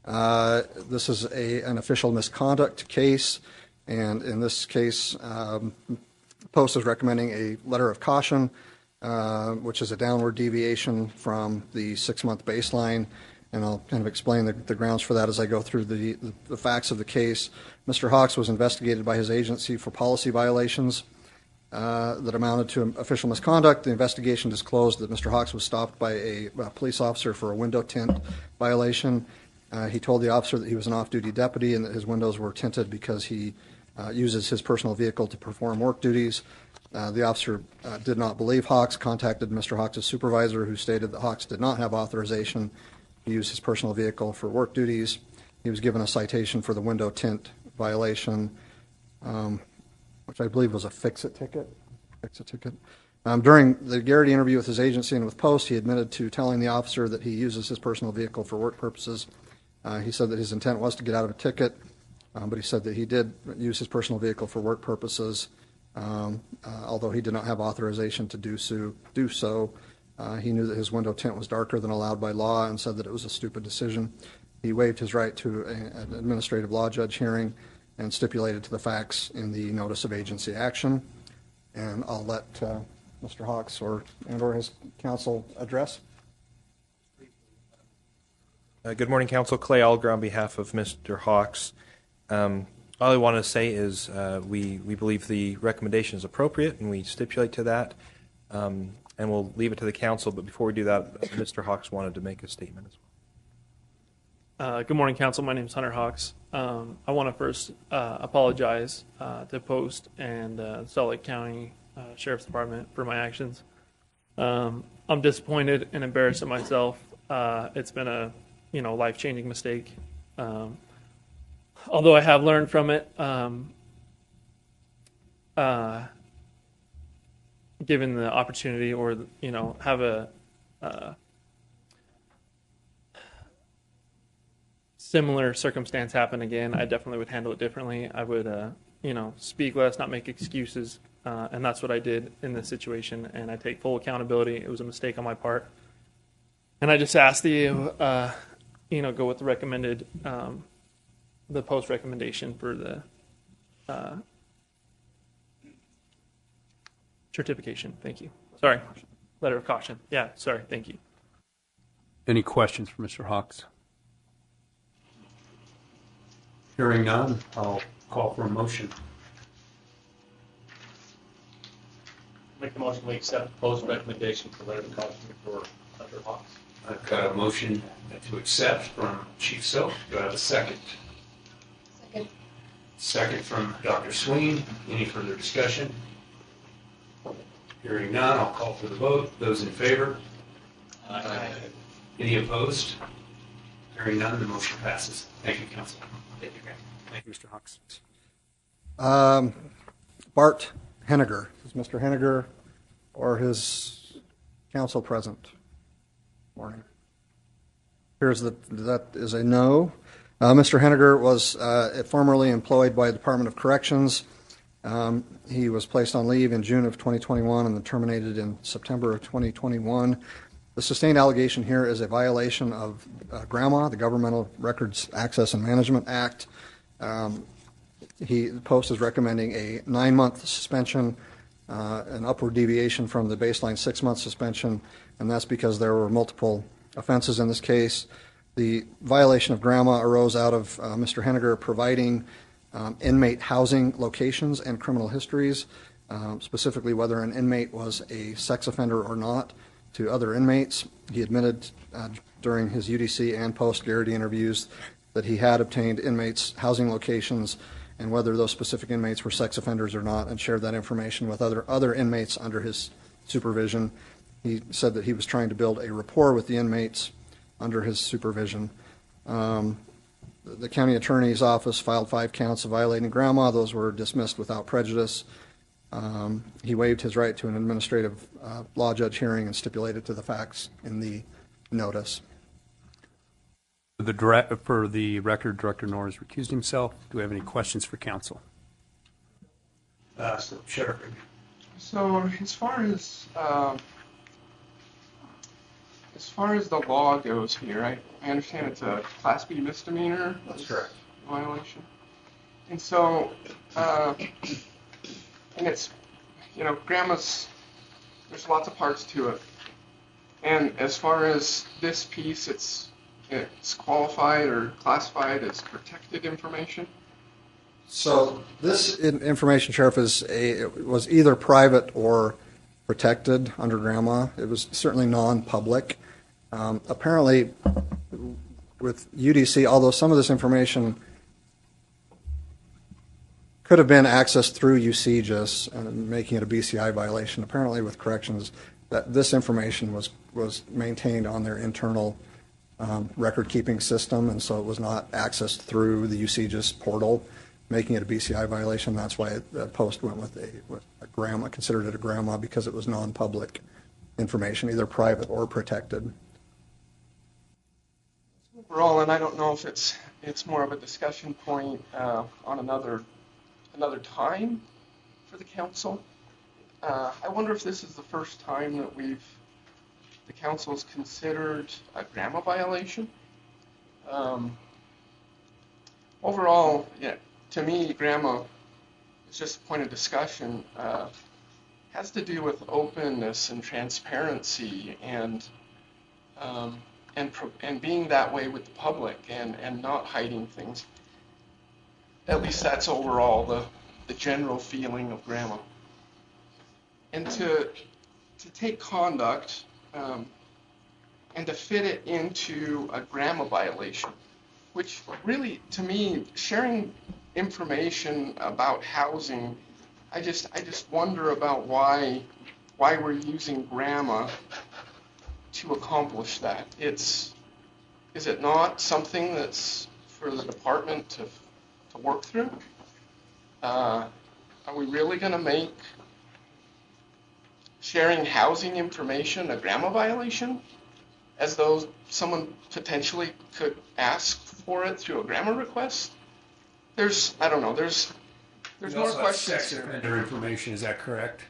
S2: This is an official misconduct case, and in this case, Post is recommending a letter of caution, which is a downward deviation from the 6-month baseline. and I'll kind of explain the grounds for that as I go through the facts of the case. Mr. Hawks was investigated by his agency for policy violations that amounted to official misconduct. The investigation disclosed that Mr. Hawks was stopped by a police officer for a window tint violation. He told the officer that he was an off-duty deputy and that his windows were tinted because he uses his personal vehicle to perform work duties. The officer did not believe Hawks, contacted Mr. Hawks' supervisor, who stated that Hawks did not have authorization to use his personal vehicle for work duties. He was given a citation for the window tint violation, which I believe was a fix-it ticket. During the Garrity interview with his agency and with Post, he admitted to telling the officer that he uses his personal vehicle for work purposes. He said that his intent was to get out of a ticket, but he said that he did use his personal vehicle for work purposes, although he did not have authorization to do so. He knew that his window tint was darker than allowed by law and said that it was a stupid decision. He waived his right to an administrative law judge hearing and stipulated to the facts in the notice of agency action. And I'll let Mr. Hawks or his counsel address.
S19: Good morning, Counsel. Clay Alger on behalf of Mr. Hawks. All I want to say is we believe the recommendation is appropriate, and we stipulate to that. And we'll leave it to the council, but before we do that, Mr. Hawks wanted to make a statement as
S20: well. Good morning, Council. My name is Hunter Hawks. I want to first apologize to Post and Salt Lake County Sheriff's Department for my actions. I'm disappointed and embarrassed at myself. It's been a life-changing mistake. Although I have learned from it, given the opportunity or, have a similar circumstance happen again, I definitely would handle it differently. I would, speak less, not make excuses, and that's what I did in this situation, and I take full accountability. It was a mistake on my part. And I just ask that you, go with the recommended, the Post recommendation for the certification. Thank you. Sorry. Letter of caution. Yeah, sorry. Thank you.
S4: Any questions for Mr. Hawks? Hearing none, I'll call for a motion.
S16: Make the motion we accept the Post recommendation for letter of caution for Mr. Hawks.
S1: I've got a motion to accept from Chief Silk. Do I have a second?
S11: Second.
S1: Second from Dr. Sween. Any further discussion? Hearing none, I'll call for the vote. Those in favor? Aye. Any opposed? Hearing none, the motion passes. Thank you, Council.
S4: Thank you, Mr. Hawks.
S2: Bart Henniger. Is Mr. Henniger or his counsel present? Morning. Here's that is a no. Mr. Henniger was formerly employed by the Department of Corrections. He was placed on leave in June of 2021 and then terminated in September of 2021. The sustained allegation here is a violation of GRAMA, the Governmental Records Access and Management Act. The Post is recommending a 9-month suspension, an upward deviation from the baseline 6-month suspension, and that's because there were multiple offenses in this case. The violation of GRAMA arose out of Mr. Henniger providing inmate housing locations and criminal histories, specifically whether an inmate was a sex offender or not, to other inmates. He admitted during his UDC and post-Garrity interviews that he had obtained inmates' housing locations and whether those specific inmates were sex offenders or not, and shared that information with other inmates under his supervision. He said that he was trying to build a rapport with the inmates under his supervision. The county attorney's office filed 5 counts of violating GRAMA. Those were dismissed without prejudice. He waived his right to an administrative law judge hearing and stipulated to the facts in the notice.
S4: For the record, Director Norris recused himself. Do we have any questions for counsel?
S1: Sheriff.
S13: So as far as the law goes here, I understand it's a Class B misdemeanor.
S1: That's correct.
S13: Violation. And so, and it's, GRAMA's, there's lots of parts to it. And as far as this piece, it's it's qualified or classified as protected information?
S2: So this information, Sheriff, was either private or protected under grandma. It was certainly non-public. Apparently, with UDC, although some of this information could have been accessed through UCGIS and making it a BCI violation, apparently with corrections, that this information was maintained on their internal record-keeping system, and so it was not accessed through the UCGIS portal, making it a BCI violation. That's why the post went with a grandma, considered it a grandma, because it was non-public information, either private or protected.
S13: Overall, and I don't know if it's more of a discussion point on another time for the council. I wonder if this is the first time that the council's considered a grandma violation. Overall, yeah, to me, grandma is just a point of discussion. Has to do with openness and transparency and being that way with the public and not hiding things. At least that's overall the general feeling of grandma. And to take conduct and to fit it into a grandma violation, which really, to me, sharing information about housing, I just wonder about why we're using grandma to accomplish that. Is it not something that's for the department to work through? Are we really going to make sharing housing information a grandma violation, as though someone potentially could ask for it through a grandma request? I don't know, there's more questions
S4: Sex
S13: here.
S4: offender information, is that correct?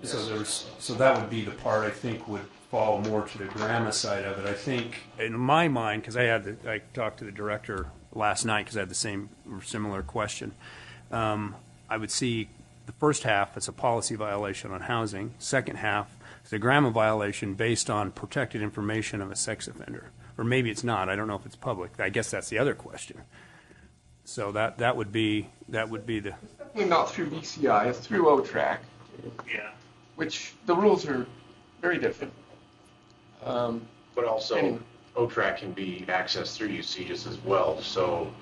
S4: So that would be the part I think would fall more to the grandma side of it. I think, in my mind, because I talked to the director last night because I had the same or similar question. I would see the first half as a policy violation on housing. Second half is a grandma violation based on protected information of a sex offender, or maybe it's not. I don't know if it's public. I guess that's the other question. So that would be the.
S13: Definitely not through BCI. It's through OTRAC.
S3: Yeah.
S13: Which the rules are very different.
S5: But also, OTRAC can be accessed through UCGIS as well, so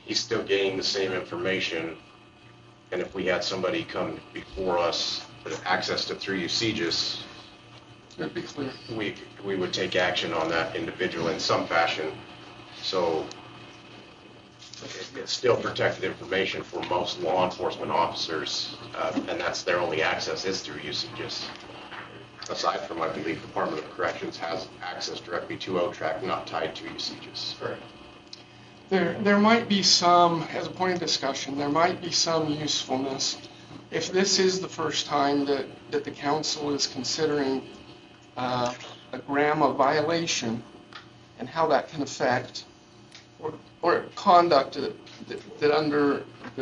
S5: he's still getting the same information, and if we had somebody come before us that accessed it through UCGIS,
S13: it'd be clear.
S5: We would take action on that individual in some fashion. So it's still protected information for most law enforcement officers, and that's their only access is through UCGIS. Aside from, I believe, Department of Corrections has access directly to OTRAC, not tied to UCGIS. Correct.
S13: There might be some, as a point of discussion, there might be some usefulness if this is the first time that the council is considering a grandma violation and how that can affect or conduct that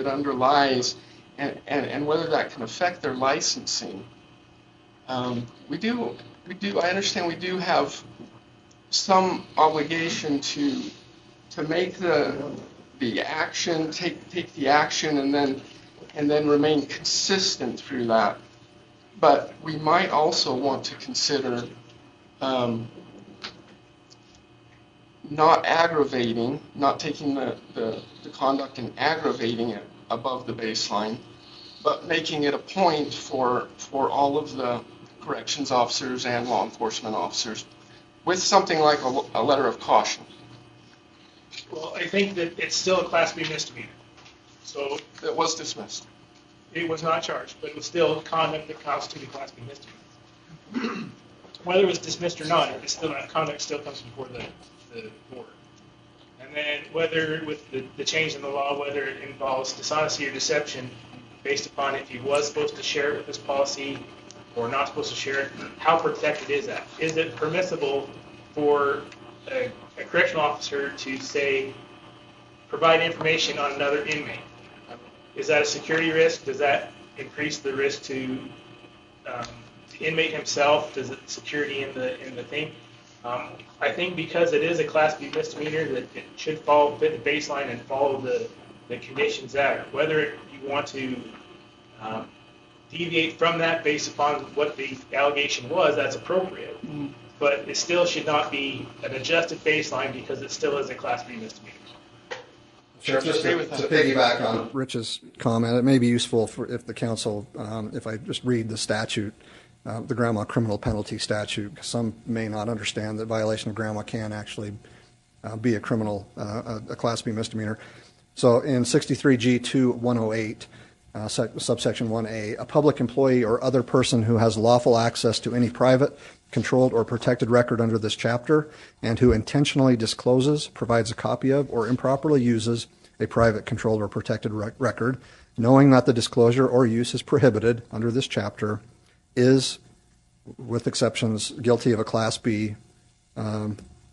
S13: underlies and whether that can affect their licensing. We do. I understand we do have some obligation to make the action, take the action, and then remain consistent through that. But we might also want to consider not aggravating, not taking the conduct and aggravating it above the baseline, but making it a point for all of the corrections officers and law enforcement officers with something like a letter of caution.
S10: Well, I think that it's still a Class B misdemeanor. So
S13: it was dismissed.
S10: It was not charged, but it was still conduct that constituted Class B misdemeanor. Whether it was dismissed or not, it's still conduct still comes before the board. And then whether with the change in the law, whether it involves dishonesty or deception, based upon if he was supposed to share it with this policy or not supposed to share it, how protected is that? Is it permissible for a correctional officer to say, provide information on another inmate? Is that a security risk? Does that increase the risk to the inmate himself? Does it security in the thing? I think because it is a Class B misdemeanor, that it should fit the baseline and follow the Conditions Act. Whether you want to deviate from that based upon what the allegation was, that's appropriate. But it still should not be an adjusted baseline because it still is a Class B misdemeanor.
S2: Sure, just to piggyback on Rich's comment, it may be useful if the council, if I just read the statute, the grandma criminal penalty statute. Some may not understand that violation of grandma can actually be a criminal, a Class B misdemeanor. So in 63G2108, subsection 1A, a public employee or other person who has lawful access to any private, controlled, or protected record under this chapter and who intentionally discloses, provides a copy of, or improperly uses a private, controlled, or protected record, knowing that the disclosure or use is prohibited under this chapter, is, with exceptions, guilty of a Class B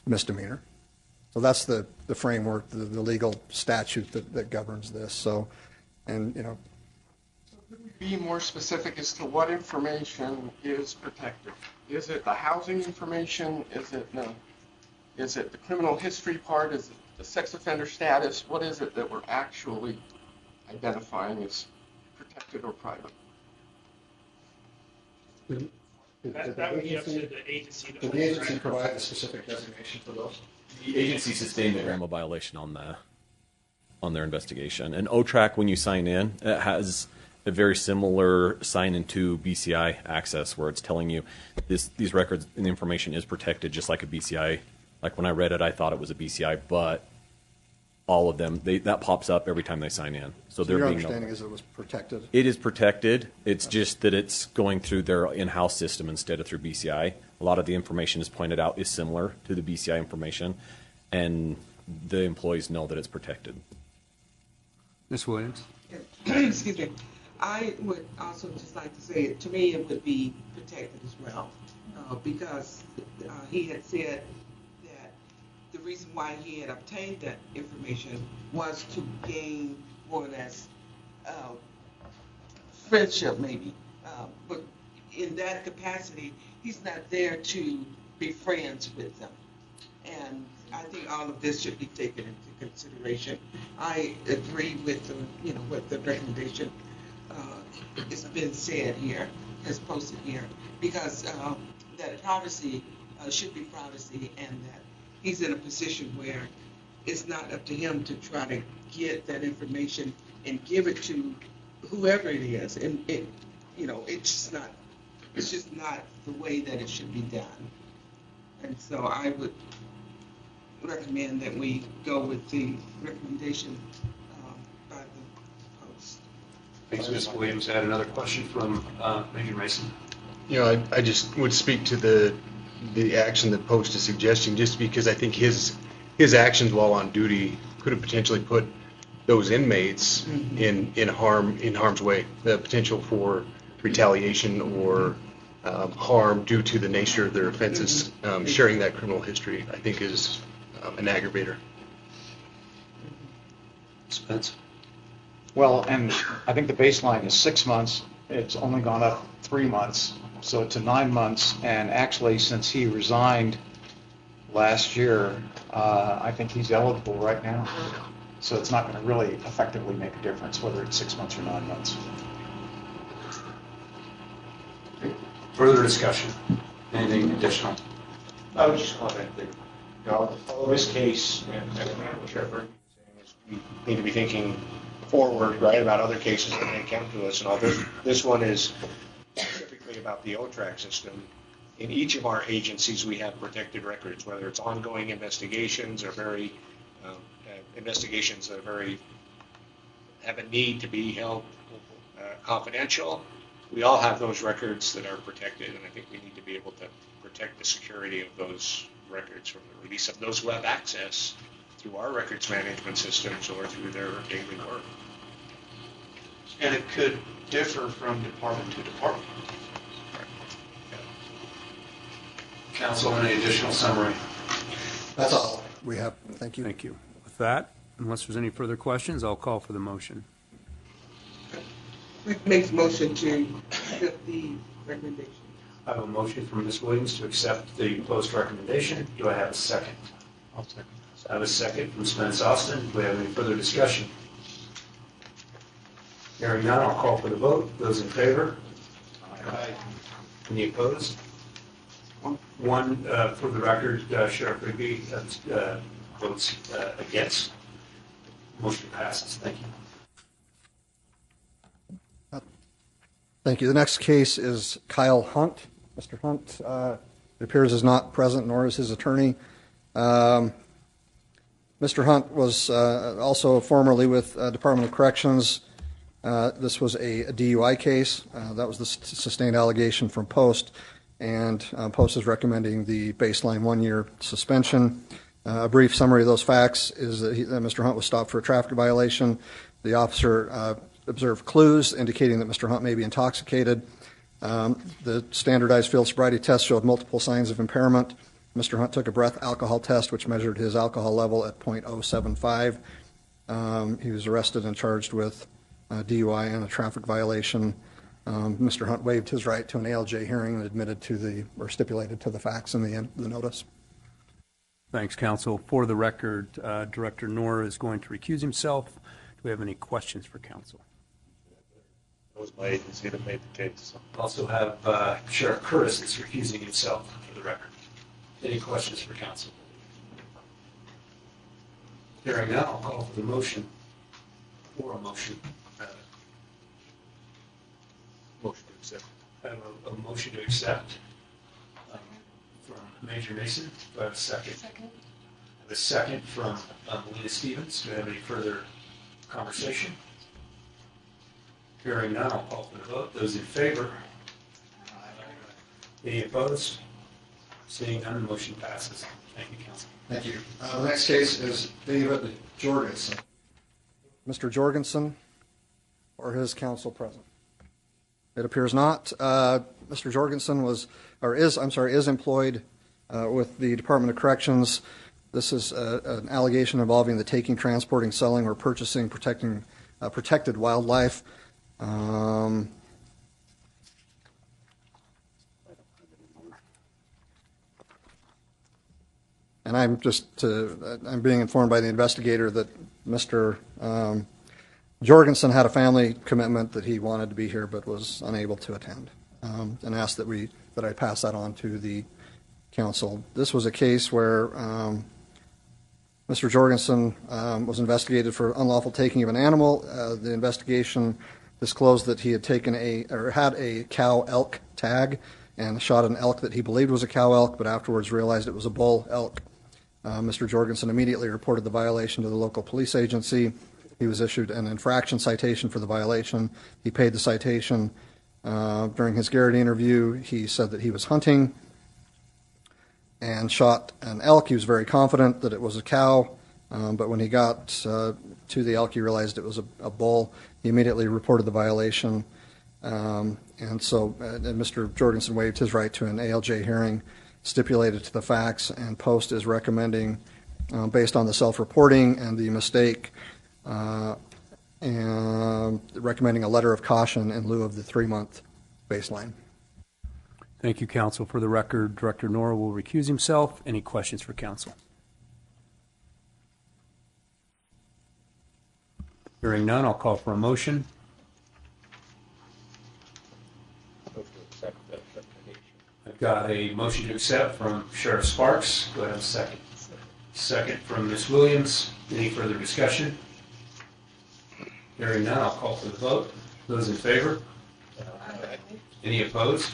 S2: misdemeanor. So that's the framework, the legal statute that governs this. So, and, you know.
S13: Be more specific as to what information is protected. Is it the housing information? Is it the criminal history part? Is it the sex offender status? What is it that we're actually identifying as protected or private?
S10: That would be up to the agency.
S2: Did the agency provide a specific designation for those?
S21: The agency sustained the grandma violation on their investigation. And OTRAC, when you sign in, it has a very similar sign-in to BCI access, where it's telling you these records and the information is protected, just like a BCI. Like when I read it, I thought it was a BCI, but all of them, that pops up every time they sign in. So
S2: your understanding is it was protected?
S21: It is protected. It's just that it's going through their in-house system instead of through BCI. A lot of the information, as pointed out, is similar to the BCI information, and the employees know that it's protected.
S4: Ms. Williams?
S22: Excuse me. I would also just like to say, to me, it would be protected as well, because he had said that the reason why he had obtained that information was to gain more or less friendship, maybe. But in that capacity, he's not there to be friends with them. And I think all of this should be taken into consideration. I agree with what the recommendation has been said here, has posted here, because that privacy should be privacy, and that he's in a position where it's not up to him to try to get that information and give it to whoever it is, and it's just not the way that it should be done. And so I would recommend that we go with the recommendation by the post.
S1: Thanks, Ms. Williams. I had another question from Major Mason.
S23: I just would speak to the action that Post is suggesting, just because I think his actions while on duty could have potentially put those inmates in harm's way. The potential for retaliation or harm due to the nature of their offenses. Sharing that criminal history, I think, is an aggravator.
S1: Spence?
S24: Well, and I think the baseline is 6 months. It's only gone up 3 months, so to 9 months. And actually, since he resigned last year, I think he's eligible right now. So it's not going to really effectively make a difference whether it's 6 months or 9 months.
S1: Further discussion? Anything additional?
S9: I would just comment that, follow this case, and what Sheriff Burton is saying is we need to be thinking forward, right, about other cases that may come to us. And all this one is specifically about the OTRAC system. In each of our agencies, we have protected records, whether it's ongoing investigations or investigations that have a need to be held confidential. We all have those records that are protected, and I think we need to be able to protect the security of those records from the release of those who have access through our records management systems or through their daily work.
S7: And it could differ from department to department.
S1: Council, any additional summary?
S2: That's all we have. Thank you.
S4: Thank you. With that, unless there's any further questions, I'll call for the motion.
S22: We make the motion to accept the recommendation.
S1: I have a motion from Ms. Williams to accept the post recommendation. Do I have a second?
S3: I'll second.
S1: I have a second from Spence Austin. Do we have any further discussion? Hearing none, I'll call for the vote. Those in favor? Aye. Any opposed? One, for the record, Sheriff Rigby votes against. Motion passes. Thank you.
S2: Thank you. The next case is Kyle Hunt. Mr. Hunt, it appears, is not present, nor is his attorney. Mr. Hunt was also formerly with Department of Corrections. This was a DUI case. That was the sustained allegation from Post, and Post is recommending the baseline 1-year suspension. A brief summary of those facts is that Mr. Hunt was stopped for a traffic violation. The officer observed clues indicating that Mr. Hunt may be intoxicated. The standardized field sobriety test showed multiple signs of impairment. Mr. Hunt took a breath alcohol test, which measured his alcohol level at .075. He was arrested and charged with DUI and a traffic violation. Mr. Hunt waived his right to an ALJ hearing and admitted to or stipulated to the facts in the notice.
S4: Thanks, counsel. For the record, Director Noor is going to recuse himself. Do we have any questions for counsel?
S8: It was my agency that made the case.
S1: Also have Sheriff Curtis is recusing himself for the record. Any questions for counsel? Hearing none, I'll call for the motion. For a motion.
S3: Motion to accept.
S1: I have a motion to accept from Major Mason. Do I have a second? Second. I have a second from Melina Stevens. Do we have any further conversation? Hearing none, I'll call for the vote. Those in favor? Any opposed? Seeing none, the motion passes. Thank you, counsel.
S2: Thank you. The next case is David Jorgensen. Mr. Jorgensen or his counsel present? It appears not. Mr. Jorgensen is employed with the Department of Corrections. This is an allegation involving the taking, transporting, selling, or purchasing protected wildlife. And I'm being informed by the investigator that Mr. Jorgensen had a family commitment that he wanted to be here but was unable to attend, and asked that I pass that on to the council. This was a case where Mr. Jorgensen was investigated for unlawful taking of an animal. The investigation disclosed that he had had a cow elk tag and shot an elk that he believed was a cow elk, but afterwards realized it was a bull elk. Mr. Jorgensen immediately reported the violation to the local police agency. He was issued an infraction citation for the violation. He paid the citation. During his Garrity interview, he said that he was hunting and shot an elk. He was very confident that it was a cow, but when he got to the elk, he realized it was a bull. He immediately reported the violation, and Mr. Jorgensen waived his right to an ALJ hearing, stipulated to the facts, and Post is recommending, based on the self-reporting and the mistake, and recommending a letter of caution in lieu of the 3-month baseline.
S4: Thank you, counsel. For the record, Director Noor will recuse himself. Any questions for counsel? Hearing none, I'll call for a motion. I've got a motion to accept from Sheriff Sparks. Do I have a second? Second from Ms. Williams. Any further discussion? Hearing none, I'll call for the vote. Those in favor? Any opposed?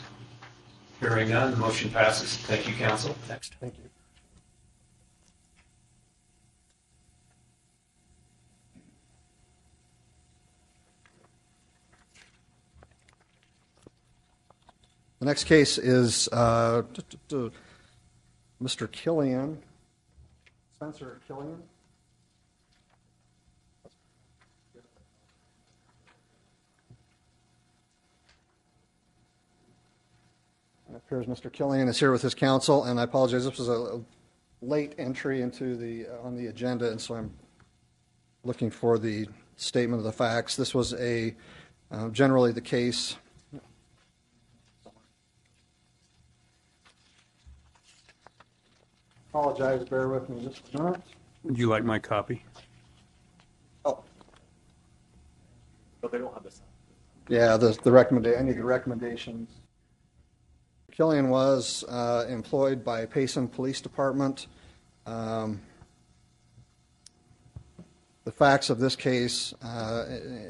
S4: Hearing none, the motion passes. Thank you, counsel. Next.
S2: Thank you. The next case is Mr. Killian, Spencer Killian. It appears Mr. Killian is here with his counsel, and I apologize. This was a late entry into on the agenda, and so I'm looking for the statement of the facts. This was generally the case. apologize, bear with me just a minute.
S4: Would you like my copy?
S2: Oh.
S21: But they don't have this.
S2: Yeah, I need the recommendations. Killian was employed by Payson Police Department. The facts of this case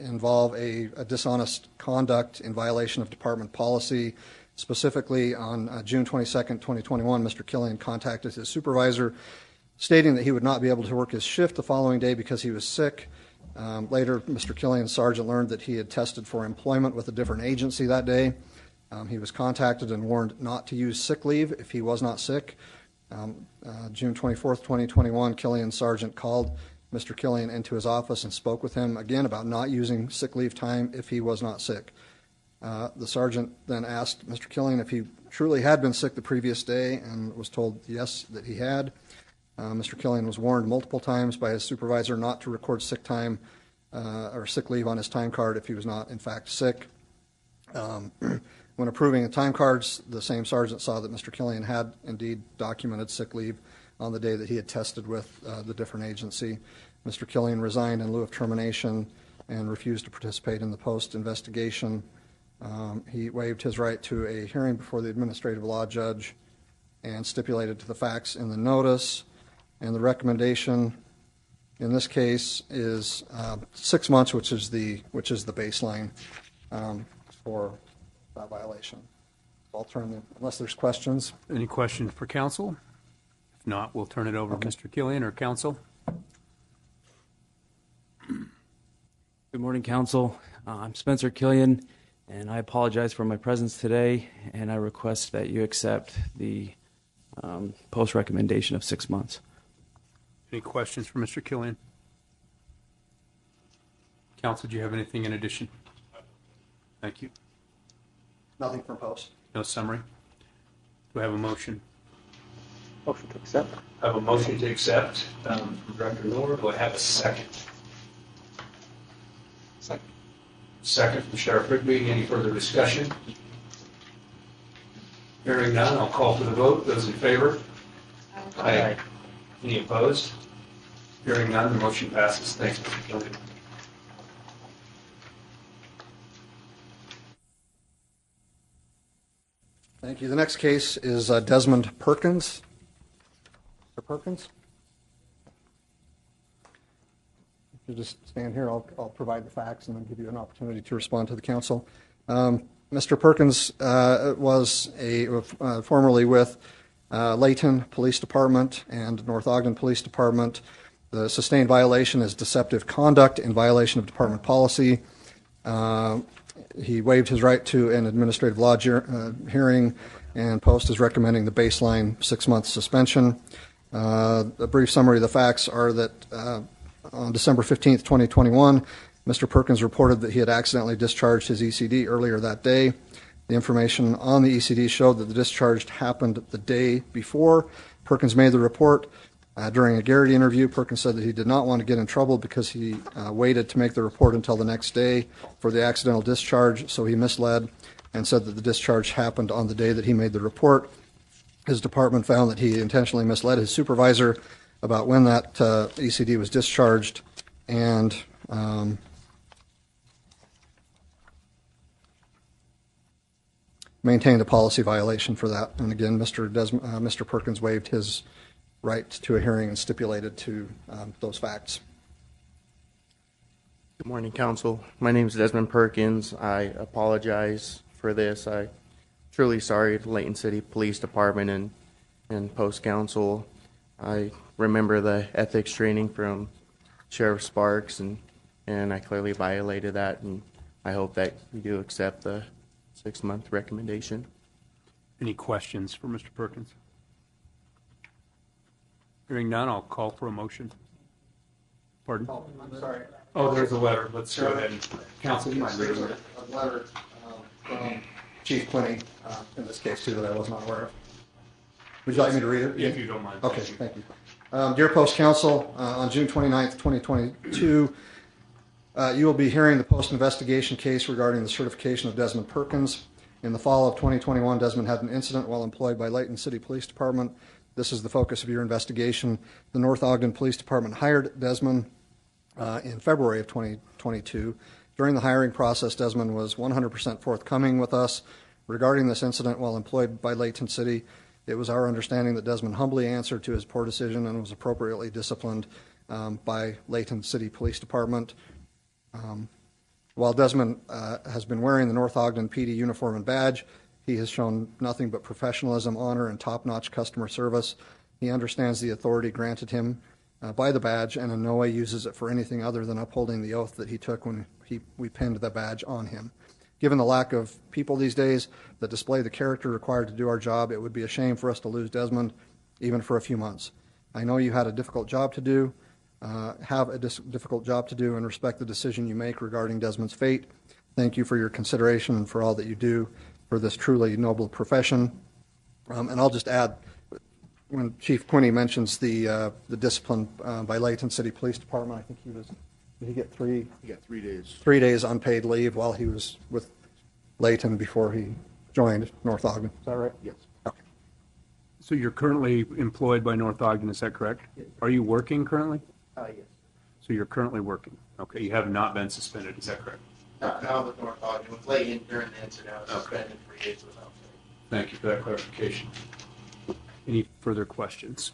S2: involve a dishonest conduct in violation of department policy. Specifically, on June 22nd, 2021, Mr. Killian contacted his supervisor, stating that he would not be able to work his shift the following day because he was sick. Later, Mr. Killian's sergeant learned that he had tested for employment with a different agency that day. He was contacted and warned not to use sick leave if he was not sick. June 24th, 2021, Killian's sergeant called Mr. Killian into his office and spoke with him again about not using sick leave time if he was not sick. The sergeant then asked Mr. Killian if he truly had been sick the previous day and was told yes, that he had. Mr. Killian was warned multiple times by his supervisor not to record sick time or sick leave on his time card if he was not in fact sick. When approving the time cards, the same sergeant saw that Mr. Killian had indeed documented sick leave on the day that he had tested with the different agency. Mr. Killian resigned in lieu of termination and refused to participate in the post-investigation. He waived his right to a hearing before the administrative law judge and stipulated to the facts in the notice. And the recommendation in this case is 6 months, which is the baseline for that violation. I'll turn unless there's questions.
S4: Any questions for counsel? If not, we'll turn it over to Mr. Killian or counsel.
S6: Good morning, counsel. I'm Spencer Killian, and I apologize for my presence today, and I request that you accept the post recommendation of 6 months.
S4: Any questions for Mr. Killian? Counsel, do you have anything in addition? Thank you.
S2: Nothing from post.
S4: No summary? Do I have a motion?
S7: Motion to accept.
S4: I have a motion to accept from Director Miller. Do I have a second?
S7: Second.
S4: Second from Sheriff Rigby. Any further discussion? Hearing none, I'll call for the vote. Those in favor? Aye. Any opposed? Hearing none, the motion passes. Thanks, Mr. Killian.
S2: Thank you. The next case is Desmond Perkins. Mr. Perkins? If you just stand here, I'll provide the facts and then give you an opportunity to respond to the council. Mr. Perkins was formerly with Layton Police Department and North Ogden Police Department. The sustained violation is deceptive conduct in violation of department policy. He waived his right to an administrative law hearing, and post is recommending the baseline 6-month suspension. A brief summary of the facts are that on December 15th, 2021, Mr. Perkins reported that he had accidentally discharged his ECD earlier that day. The information on the ECD showed that the discharge happened the day before Perkins made the report. During a Garrity interview, Perkins said that he did not want to get in trouble because he waited to make the report until the next day for the accidental discharge, so he misled and said that the discharge happened on the day that he made the report. His department found that he intentionally misled his supervisor about when that ECD was discharged, and maintained a policy violation for that. And again, Mr. Perkins waived his right to a hearing and stipulated to those facts.
S12: Good morning, council. My name is Desmond Perkins. I apologize for this. I'm truly sorry to Layton City Police Department and Post Council. I remember the ethics training from Sheriff Sparks, and I clearly violated that, and I hope that you do accept the 6-month recommendation.
S4: Any questions for Mr. Perkins? Hearing none, I'll call for a motion. Pardon?
S2: Oh, I'm sorry.
S4: Oh, there's a letter. Let's go ahead and counsel. You might read it.
S2: A letter from Chief Quinney, in this case too, that I was not aware of. Would you like me to read it?
S4: If you don't mind.
S2: Okay, thank you. Dear Post Council, on June 29th, 2022, you will be hearing the post-investigation case regarding the certification of Desmond Perkins. In the fall of 2021, Desmond had an incident while employed by Layton City Police Department this is the focus of your investigation. The North Ogden Police Department hired Desmond in February of 2022. During the hiring process, Desmond was 100% forthcoming with us regarding this incident while employed by Layton City. It was our understanding that Desmond humbly answered to his poor decision and was appropriately disciplined by Layton City Police Department. While Desmond has been wearing the North Ogden PD uniform and badge, he has shown nothing but professionalism, honor, and top-notch customer service. He understands the authority granted him by the badge and in no way uses it for anything other than upholding the oath that he took when we pinned the badge on him. Given the lack of people these days that display the character required to do our job, it would be a shame for us to lose Desmond, even for a few months. I know you had a difficult job to do, difficult job to do, and respect the decision you make regarding Desmond's fate. Thank you for your consideration and for all that you do for this truly noble profession. And I'll just add, when Chief Quinney mentions the discipline by Layton City Police Department, I think did he get 3?
S23: He got 3 days.
S2: 3 days unpaid leave while he was with Layton before he joined North Ogden. Is that right?
S23: Yes.
S2: Okay.
S4: So you're currently employed by North Ogden, is that correct?
S7: Yes.
S4: Are you working currently?
S7: Yes.
S4: So you're currently working. Okay, you have not been suspended, is that correct?
S7: Not with North Ogden. With Layton during the incident, I was suspended 3 days without pay.
S4: Thank you for that clarification. Any further questions?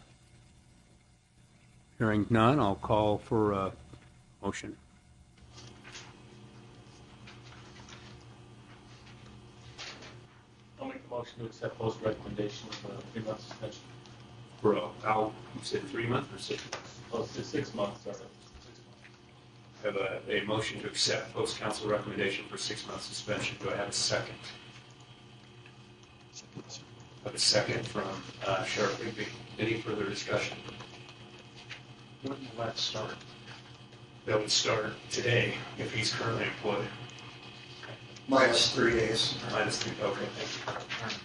S4: Hearing none, I'll call for a motion.
S16: I'll make the motion to accept Post recommendation of a 3-month suspension.
S4: For you said 3 months or 6 months?
S16: Oh, it's 6 months, sorry.
S4: I have a motion to accept Post Council recommendation for 6-month suspension. Do I have a second? I have a second from Sheriff Rigby. Any further discussion?
S24: When will that start?
S1: That would start today if he's currently employed.
S2: Minus 3 days.
S1: Minus 3, okay, thank you.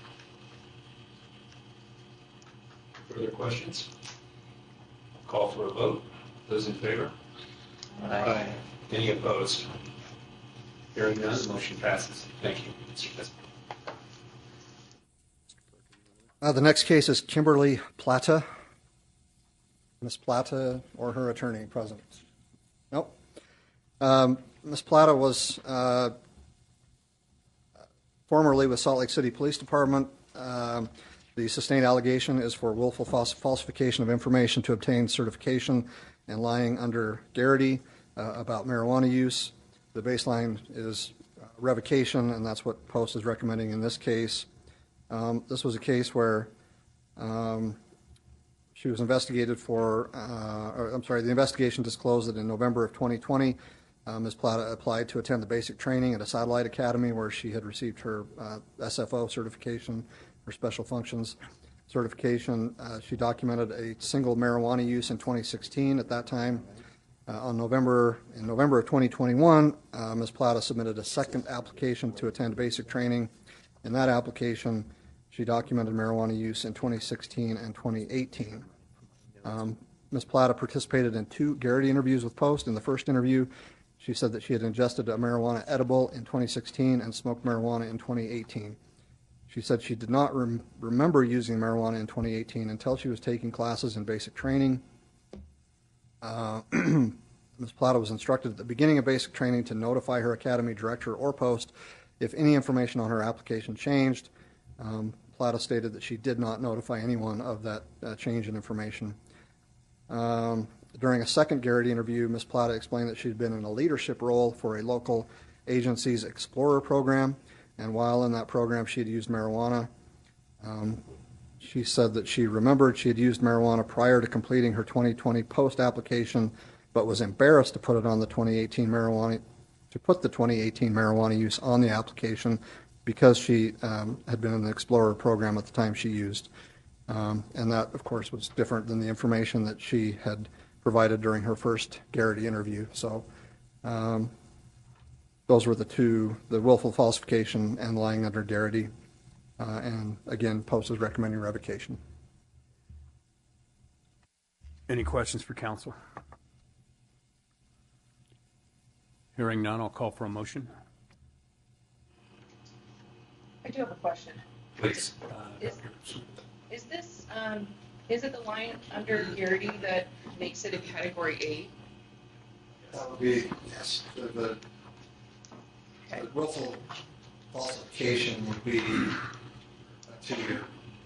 S1: Further questions? Call for a vote. Those in favor? Aye. Any opposed? Hearing none, the motion passes. Thank you, Mr. President.
S2: The next case is Kimberly Plata. Ms. Plata or her attorney present? Nope. Ms. Plata was formerly with Salt Lake City Police Department. The sustained allegation is for willful falsification of information to obtain certification and lying under Garrity about marijuana use. The baseline is revocation, and that's what Post is recommending in this case. This was a case where she was investigated for, the investigation disclosed that in November of 2020, Ms. Plata applied to attend the basic training at a satellite academy where she had received her SFO certification, her special functions certification. She documented a single marijuana use in 2016 at that time. In November of 2021, Ms. Plata submitted a second application to attend basic training. In that application, she documented marijuana use in 2016 and 2018. Ms. Plata participated in 2 Garrity interviews with Post. In the first interview, she said that she had ingested a marijuana edible in 2016 and smoked marijuana in 2018. She said she did not remember using marijuana in 2018 until she was taking classes in basic training. Ms. Plata was instructed at the beginning of basic training to notify her academy director or Post if any information on her application changed. Plata stated that she did not notify anyone of that change in information. During a second Garrity interview, Ms. Plata explained that she had been in a leadership role for a local agency's Explorer program, and while in that program she had used marijuana. She said that she remembered she had used marijuana prior to completing her 2020 Post application, but was embarrassed to put it on the 2018 marijuana, to put the 2018 marijuana use on the application because she had been in the Explorer program at the time she used. And that, of course, was different than the information that she had provided during her first Garrity interview. So those were the 2, the willful falsification and lying under Garrity. And again, Post is recommending revocation.
S4: Any questions for counsel? Hearing none, I'll call for a motion.
S14: I do have a question.
S1: Please.
S14: Is this Is it the line under Garrity that makes it a category A?
S2: That would be, yes, the willful falsification would be to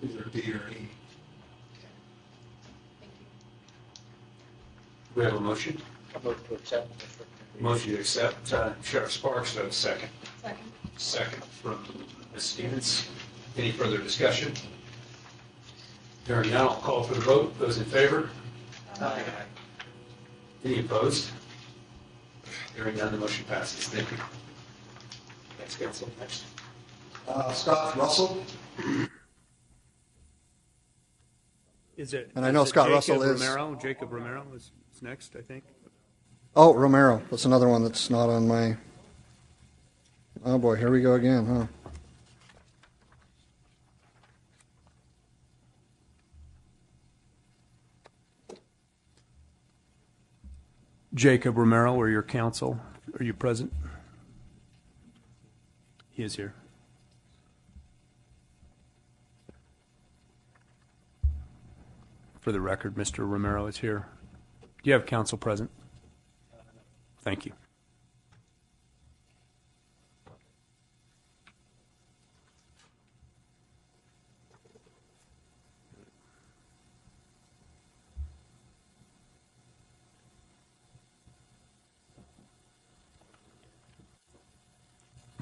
S2: either D or E.
S1: We have a motion.
S9: I move to accept.
S1: Motion to accept. Sheriff Sparks, do I have a second?
S11: Second.
S1: Second from Ms. Stevens. Any further discussion? Hearing none, I'll call for the vote. Those in favor? Aye. Any opposed? Hearing none, the motion passes. Thank you. Next, counsel. Next.
S2: Scott Russell.
S4: Is it?
S2: And I know Scott Russell is.
S4: Jacob Romero is next, I think.
S2: Oh, Romero. That's another one that's not on my. Oh boy, here we go again, huh?
S4: Jacob Romero, or your counsel, are you present? He is here. For the record, Mr. Romero is here. Do you have counsel present? Thank you.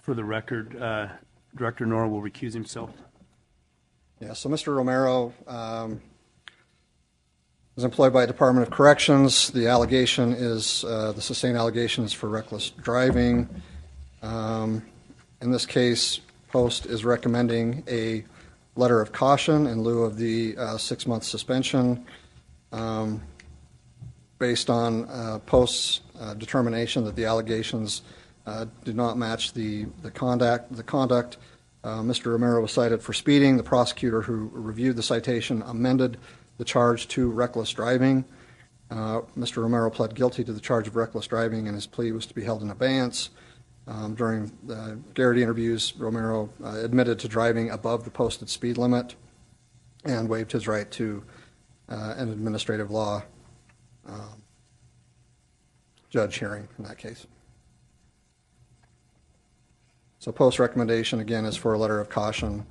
S4: For the record, Director Nora will recuse himself.
S2: Yeah, so Mr. Romero is employed by Department of Corrections. The allegation is, the sustained allegation is for reckless driving. In this case, Post is recommending a letter of caution in lieu of the 6-month suspension based on Post's determination that the allegations did not match the conduct. Mr. Romero was cited for speeding. The prosecutor who reviewed the citation amended the charge to reckless driving. Mr. Romero pled guilty to the charge of reckless driving, and his plea was to be held in abeyance. During the Garrity interviews, Romero admitted to driving above the posted speed limit and waived his right to an administrative law judge hearing in that case. So Post's recommendation, again, is for a letter of caution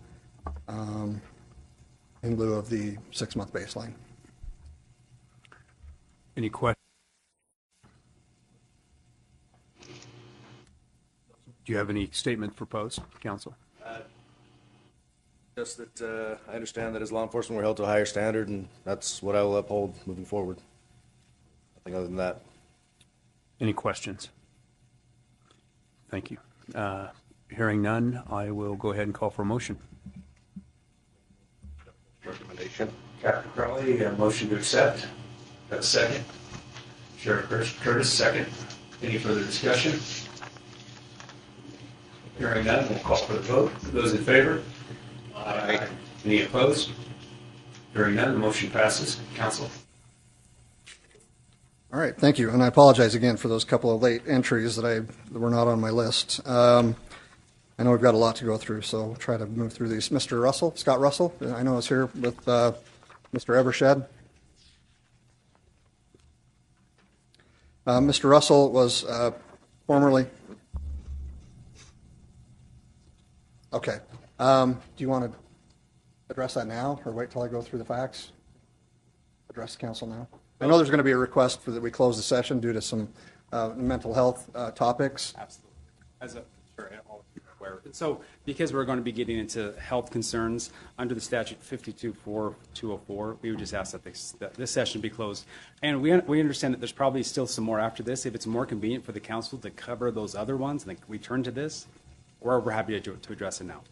S2: in lieu of the 6-month baseline.
S4: Any questions? Do you have any statement for Post, counsel?
S15: Just that I understand that as law enforcement we're held to a higher standard, and that's what I will uphold moving forward. Nothing other than that.
S4: Any questions? Thank you. Hearing none, I will go ahead and call for a motion.
S5: Recommendation.
S1: Captain Crowley, a motion to accept. Have a second. Sheriff Curtis, second. Any further discussion? Hearing none, we'll call for the vote. Those in favor? Aye. Any opposed? Hearing none, the motion passes. Counsel?
S2: All right, thank you. And I apologize again for those couple of late entries that were not on my list. I know we've got a lot to go through, so we'll try to move through these. Mr. Russell, Scott Russell, I know is here with Mr. Evershed. Mr. Russell was formerly... Okay. Do you want to address that now, or wait till I go through the facts? Address the council now. I know there's going to be a request that we close the session due to some mental health topics.
S17: Absolutely. Sure, I'm aware. So, because we're going to be getting into health concerns under the statute 524204, we would just ask that this session be closed. And we understand that there's probably still some more after this. If it's more convenient for the council to cover those other ones and we turn to this, or we're happy to address it now.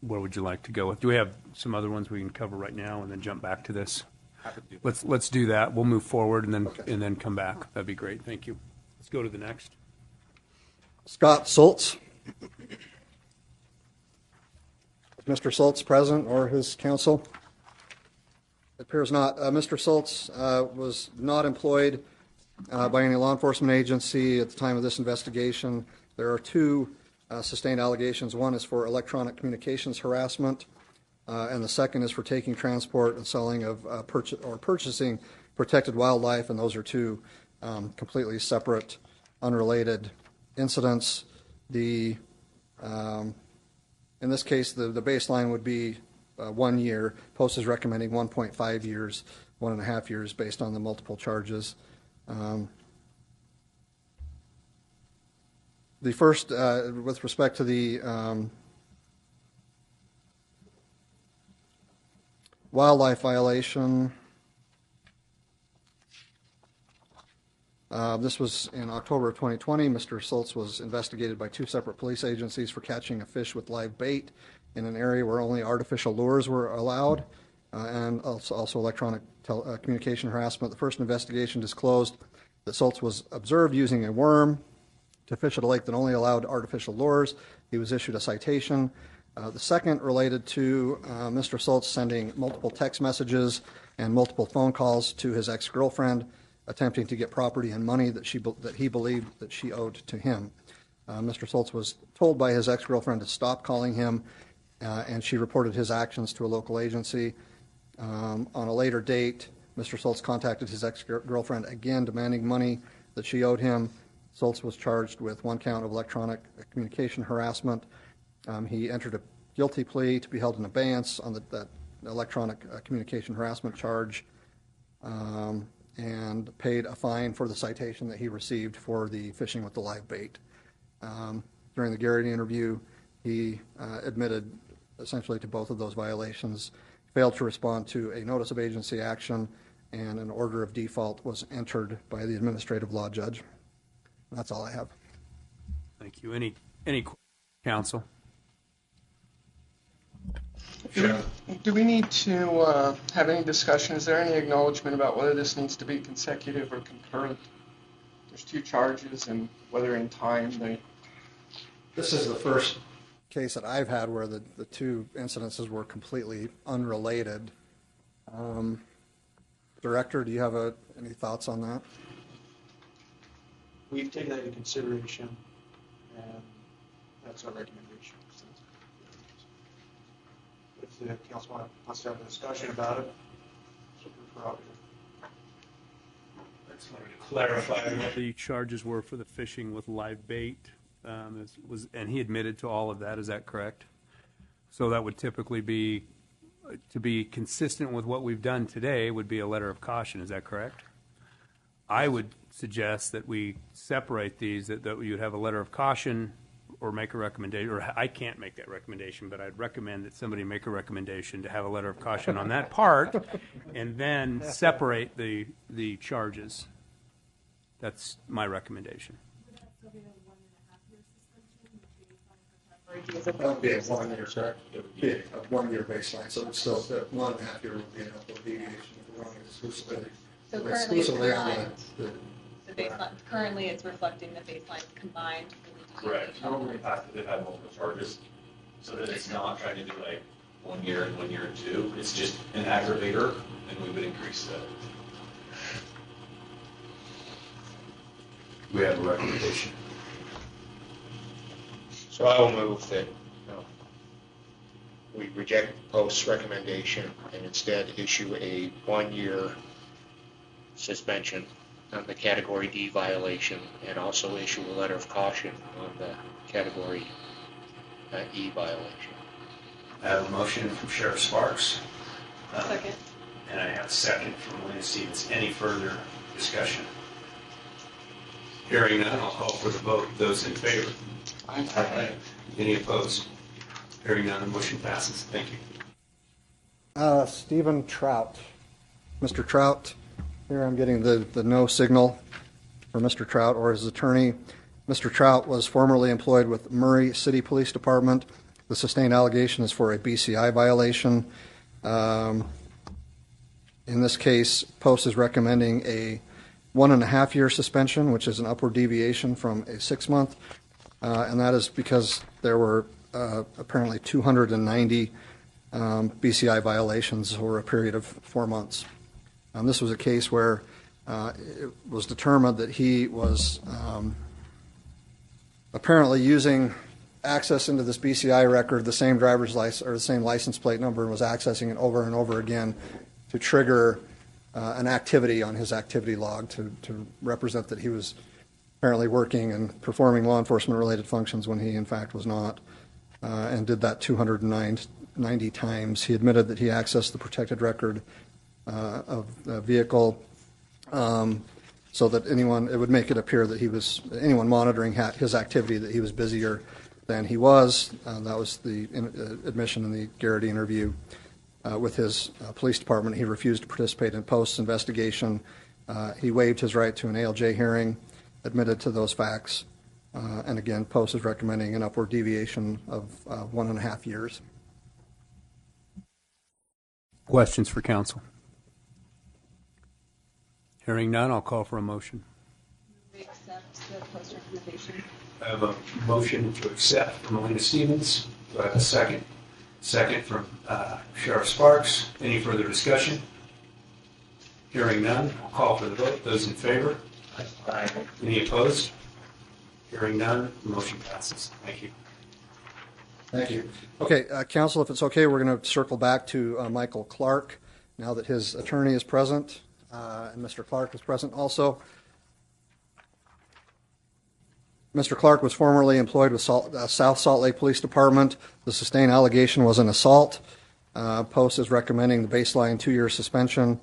S4: Where would you like to go with? Do we have some other ones we can cover right now and then jump back to this?
S17: Happy to do that.
S4: Let's do that. We'll move forward and then come back. That'd be great. Thank you. Let's go to the next.
S2: Scott Sultz. Is Mr. Sultz present or his counsel? It appears not. Mr. Sultz was not employed by any law enforcement agency at the time of this investigation. There are two sustained allegations. One is for electronic communications harassment. and the second is for taking, transport, and selling of purchasing protected wildlife, and those are two completely separate, unrelated incidents. In this case, the baseline would be 1 year. Post is recommending 1.5 years, 1.5 years based on the multiple charges. The first, with respect to the wildlife violation, this was in October of 2020. Mr. Schultz was investigated by 2 separate police agencies for catching a fish with live bait in an area where only artificial lures were allowed, and also electronic communication harassment. The first investigation disclosed that Schultz was observed using a worm to fish at a lake that only allowed artificial lures. He was issued a citation. The second related to Mr. Schultz sending multiple text messages and multiple phone calls to his ex-girlfriend, attempting to get property and money that he believed that she owed to him. Mr. Schultz was told by his ex-girlfriend to stop calling him, and she reported his actions to a local agency. On a later date, Mr. Schultz contacted his ex-girlfriend again, demanding money that she owed him. Schultz was charged with 1 count of electronic communication harassment. He entered a guilty plea to be held in abeyance on that electronic communication harassment charge, and paid a fine for the citation that he received for the fishing with the live bait. During the Garrity interview, he admitted essentially to both of those violations, failed to respond to a notice of agency action, and an order of default was entered by the administrative law judge. That's all I have.
S4: Thank you. Any counsel?
S13: Do we need to have any discussion? Is there any acknowledgement about whether this needs to be consecutive or concurrent? There's 2 charges, and whether in time they...
S2: This is the first case that I've had where the 2 incidences were completely unrelated. Director, do you have any thoughts on that?
S7: We've taken that into consideration, and that's our recommendation. If the council wants to have a discussion about it, it's your prerogative.
S4: I just wanted to clarify what the charges were for the fishing with live bait. And he admitted to all of that. Is that correct? So that would typically be, to be consistent with what we've done today, would be a letter of caution. Is that correct? I would suggest that we separate these, that you'd have a letter of caution or make a recommendation, or I can't make that recommendation, but I'd recommend that somebody make a recommendation to have a letter of caution on that part, and then separate the charges. That's my recommendation.
S2: That would be a 1 year, correct? It would be a 1 year baseline, so it's still 1.5 year would be an upward deviation if we're running exclusively.
S11: So currently it's combined. The baseline, currently it's reflecting the baseline combined.
S21: Correct. Normally they've had multiple charges, so that it's not trying to do like 1 year and 1 year and 2. It's just an aggravator, and we would increase that. We have a recommendation.
S9: So I will move that we reject Post's recommendation and instead issue a 1 year suspension on the Category D violation, and also issue a letter of caution on the Category E violation.
S4: I have a motion from Sheriff Sparks.
S11: Second.
S4: And I have a second from Lynn Stevens. Any further discussion? Hearing none, I'll call for the vote. Those in favor? Aye. Any opposed? Hearing none, the motion passes. Thank you.
S2: Stephen Trout. Mr. Trout, here I'm getting the no signal for Mr. Trout or his attorney. Mr. Trout was formerly employed with Murray City Police Department. The sustained allegation is for a BCI violation. In this case, Post is recommending a 1.5 year suspension, which is an upward deviation from a 6 month. And that is because there were apparently 290 BCI violations over a period of 4 months. This was a case where it was determined that he was apparently using access into this BCI record the same driver's license or the same license plate number and was accessing it over and over again to trigger an activity on his activity log to represent that he was apparently working and performing law enforcement related functions when he in fact was not, and did that 290 times. He admitted that he accessed the protected record of the vehicle so that it would make it appear that anyone monitoring his activity, that he was busier than he was. That was the admission in the Garrity interview with his police department. He refused to participate in Post's investigation. He waived his right to an ALJ hearing, admitted to those facts, and again, Post is recommending an upward deviation of 1.5 years.
S4: Questions for counsel? Hearing none, I'll call for a motion.
S11: We accept the Post recommendation.
S4: I have a motion to accept from Elena Stevens. Do I have a second? Second from Sheriff Sparks. Any further discussion? Hearing none, I'll call for the vote. Those in favor? Aye. Any opposed? Hearing none, the motion passes. Thank you.
S2: Thank you. Okay, counsel, if it's okay, we're going to circle back to Michael Clark now that his attorney is present, and Mr. Clark is present also. Mr. Clark was formerly employed with South Salt Lake Police Department. The sustained allegation was an assault. Post is recommending the baseline 2-year suspension.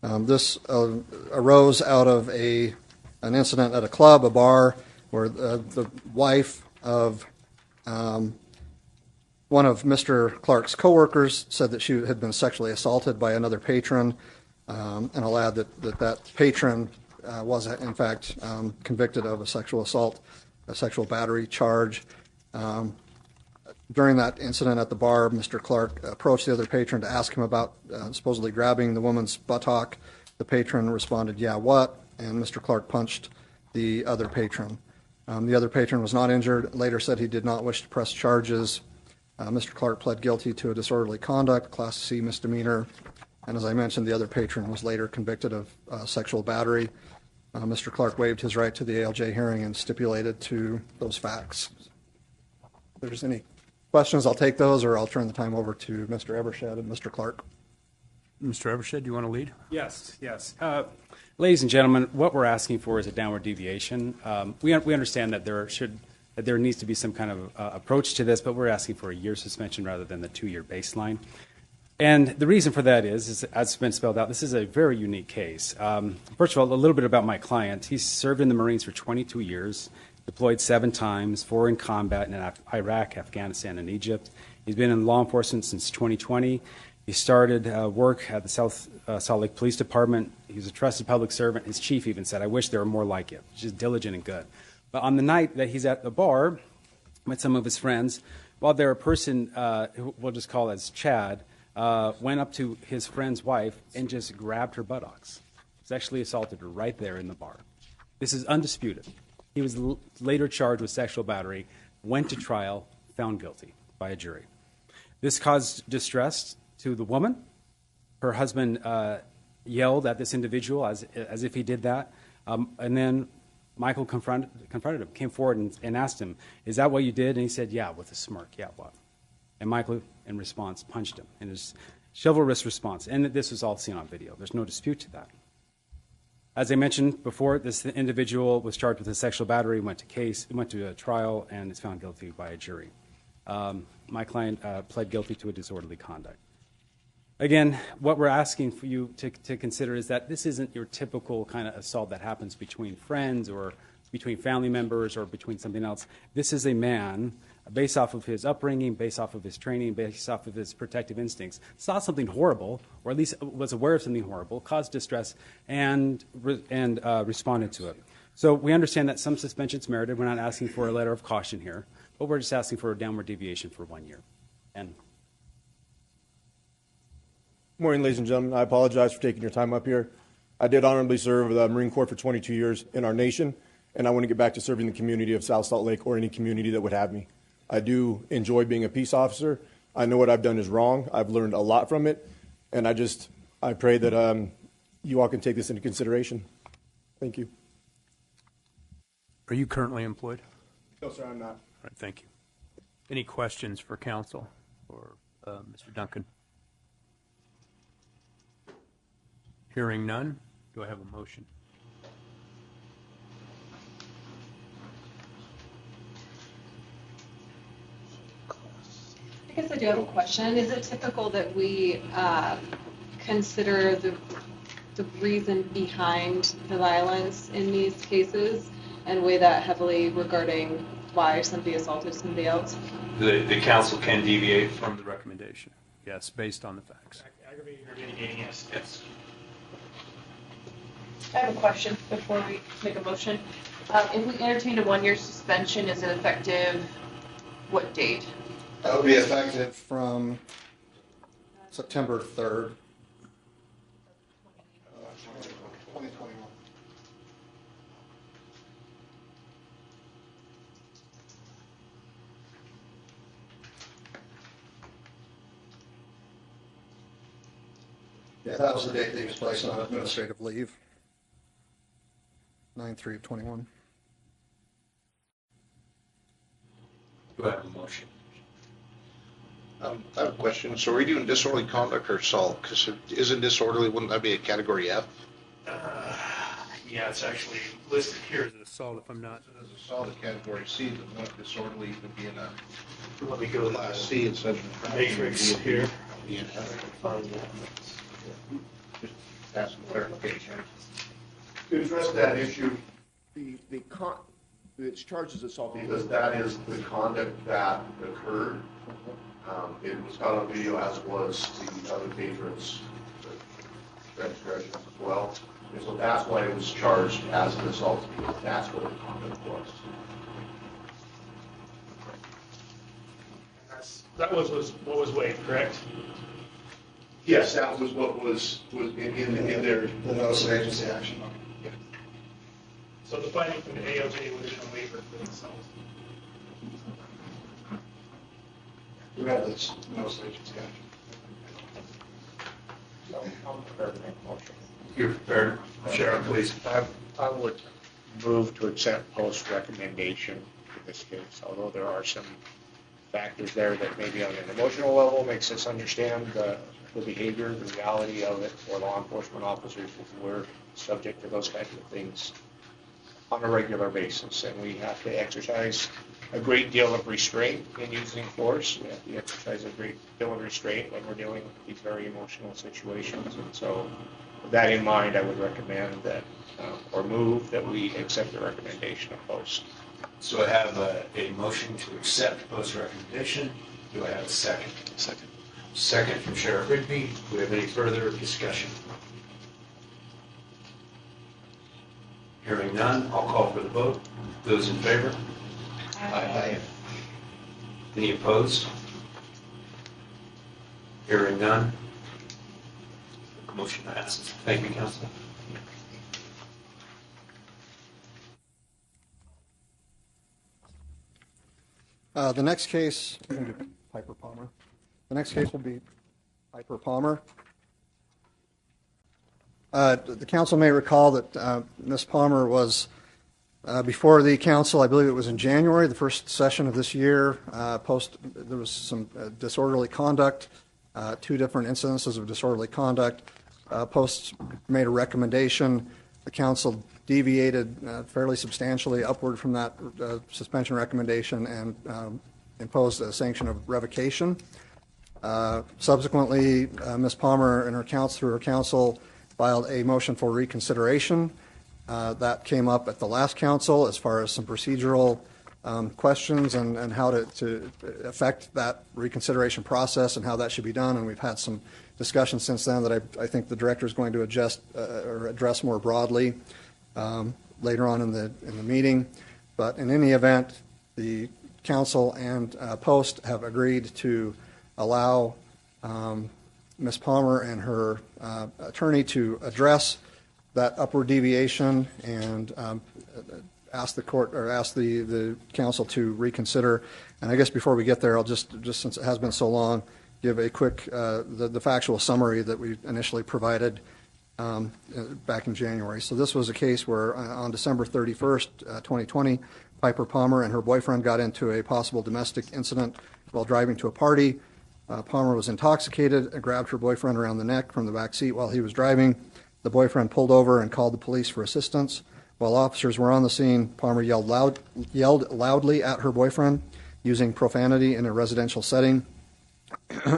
S2: This arose out of an incident at a club, a bar, where the wife of one of Mr. Clark's coworkers said that she had been sexually assaulted by another patron, and allowed that patron was in fact convicted of a sexual assault, a sexual battery charge. During that incident at the bar, Mr. Clark approached the other patron to ask him about supposedly grabbing the woman's buttock. The patron responded, "Yeah, what?" And Mr. Clark punched the other patron. The other patron was not injured, later said he did not wish to press charges. Mr. Clark pled guilty to a disorderly conduct, Class C misdemeanor, and as I mentioned, the other patron was later convicted of sexual battery. Mr. Clark waived his right to the ALJ hearing and stipulated to those facts. If there's any questions, I'll take those, or I'll turn the time over to Mr. Evershed and Mr. Clark.
S4: Mr. Evershed, do you want to lead?
S17: Yes. Ladies and gentlemen, what we're asking for is a downward deviation. We understand that there needs to be some kind of approach to this, but we're asking for a year suspension rather than the 2-year baseline. And the reason for that is, as it's been spelled out, this is a very unique case. First of all, a little bit about my client. He served in the Marines for 22 years, deployed 7 times, 4 in combat in Iraq, Afghanistan, and Egypt. He's been in law enforcement since 2020. He started work at the South Salt Lake Police Department. He was a trusted public servant. His chief even said, "I wish there were more like you." Just diligent and good. But on the night that he's at the bar with some of his friends, while there a person, who we'll just call as Chad, went up to his friend's wife and just grabbed her buttocks. Sexually assaulted her right there in the bar. This is undisputed. He was later charged with sexual battery, went to trial, found guilty by a jury. This caused distress to the woman. Her husband yelled at this individual as if he did that. And then Michael confronted him, came forward and asked him, "Is that what you did?" And he said, "Yeah," with a smirk. "Yeah, what?" And Michael, in response, punched him in his chivalrous response. And this was all seen on video. There's no dispute to that. As I mentioned before, this individual was charged with a sexual battery, went to a trial, and is found guilty by a jury. My client pled guilty to a disorderly conduct. Again, what we're asking for you to consider is that this isn't your typical kind of assault that happens between friends or between family members or between something else. This is a man, based off of his upbringing, based off of his training, based off of his protective instincts, saw something horrible, or at least was aware of something horrible, caused distress, and responded to it. So we understand that some suspension's merited. We're not asking for a letter of caution here, but we're just asking for a downward deviation for 1 year. And
S15: Good morning, ladies and gentlemen. I apologize for taking your time up here. I did honorably serve the Marine Corps for 22 years in our nation, and I want to get back to serving the community of South Salt Lake or any community that would have me. I do enjoy being a peace officer. I know what I've done is wrong. I've learned a lot from it, and I pray that you all can take this into consideration. Thank you.
S4: Are you currently employed?
S15: No, sir, I'm not.
S4: All right, thank you. Any questions for counsel or Mr. Duncan? Hearing none, do I have a motion?
S11: I guess I do have a question. Is it typical that we consider the reason behind the violence in these cases and weigh that heavily regarding why somebody assaulted somebody else?
S4: The council can deviate from the recommendation. Yes, based on the facts.
S16: Aggravating or mitigating, yes.
S4: Yes.
S14: I have a question before we make a motion. If we entertain a 1-year suspension, is it effective what date?
S2: That would be effective from September 3rd. 2021. Yeah, that was the date that he was placed on administrative leave. 9/3/21.
S4: Do I have a motion?
S10: I have a question. So are we doing disorderly conduct or assault? Because isn't disorderly, wouldn't that be a category F?
S4: Yeah, it's actually listed here as an assault if I'm not.
S10: As assault at category C, but not disorderly even be in a
S4: Let me go to
S10: class C instead of
S4: matrix here.
S10: Just asking clarification.
S18: To address that issue, it's charged as assault because that is the conduct that occurred. It was caught on video, as was the other patrons' transgressions as well. And so that's why it was charged as an assault, because that's what the conduct was.
S16: That was what was waived, correct?
S18: Yes, that was what was in their
S2: The notice of agency action.
S18: Yeah.
S16: So the finding from the ALJ would have been a waiver for the assault.
S2: We have this notice of agency action.
S9: So I'm prepared to make a motion.
S4: You're prepared? Sheriff, please.
S9: I would move to accept post recommendation for this case, although there are some factors there that maybe on an emotional level makes us understand the behavior, the reality of it for law enforcement officers if we're subject to those kinds of things on a regular basis. And we have to exercise a great deal of restraint in using force. We have to exercise a great deal of restraint when we're dealing with these very emotional situations. And so with that in mind, I would recommend that, or move that we accept the recommendation of post.
S4: So I have a motion to accept post recommendation. Do I have a second?
S10: Second.
S4: Second from Sheriff Rigby. Do we have any further discussion? Hearing none, I'll call for the vote. Those in favor? Aye. Any opposed? Hearing none. Motion passes. Thank you, Council.
S2: The next case, Piper Palmer. The next case will be Piper Palmer. The council may recall that Ms. Palmer was before the council, I believe it was in January, the first session of this year. There was some disorderly conduct, 2 different incidences of disorderly conduct. Post made a recommendation. The council deviated fairly substantially upward from that suspension recommendation and imposed a sanction of revocation. Subsequently, Ms. Palmer and through her counsel filed a motion for reconsideration. That came up at the last council as far as some procedural questions and how to affect that reconsideration process and how that should be done. And we've had some discussions since then that I think the director is going to address more broadly later on in the meeting. But in any event, the council and Post have agreed to allow Ms. Palmer and her attorney to address that upward deviation and ask the court or ask the council to reconsider. And I guess before we get there, I'll just since it has been so long, give a quick the factual summary that we initially provided back in January. So this was a case where on December 31st, 2020, Piper Palmer and her boyfriend got into a possible domestic incident while driving to a party. Palmer was intoxicated and grabbed her boyfriend around the neck from the back seat while he was driving. The boyfriend pulled over and called the police for assistance. While officers were on the scene, Palmer yelled loudly at her boyfriend, using profanity in a residential setting,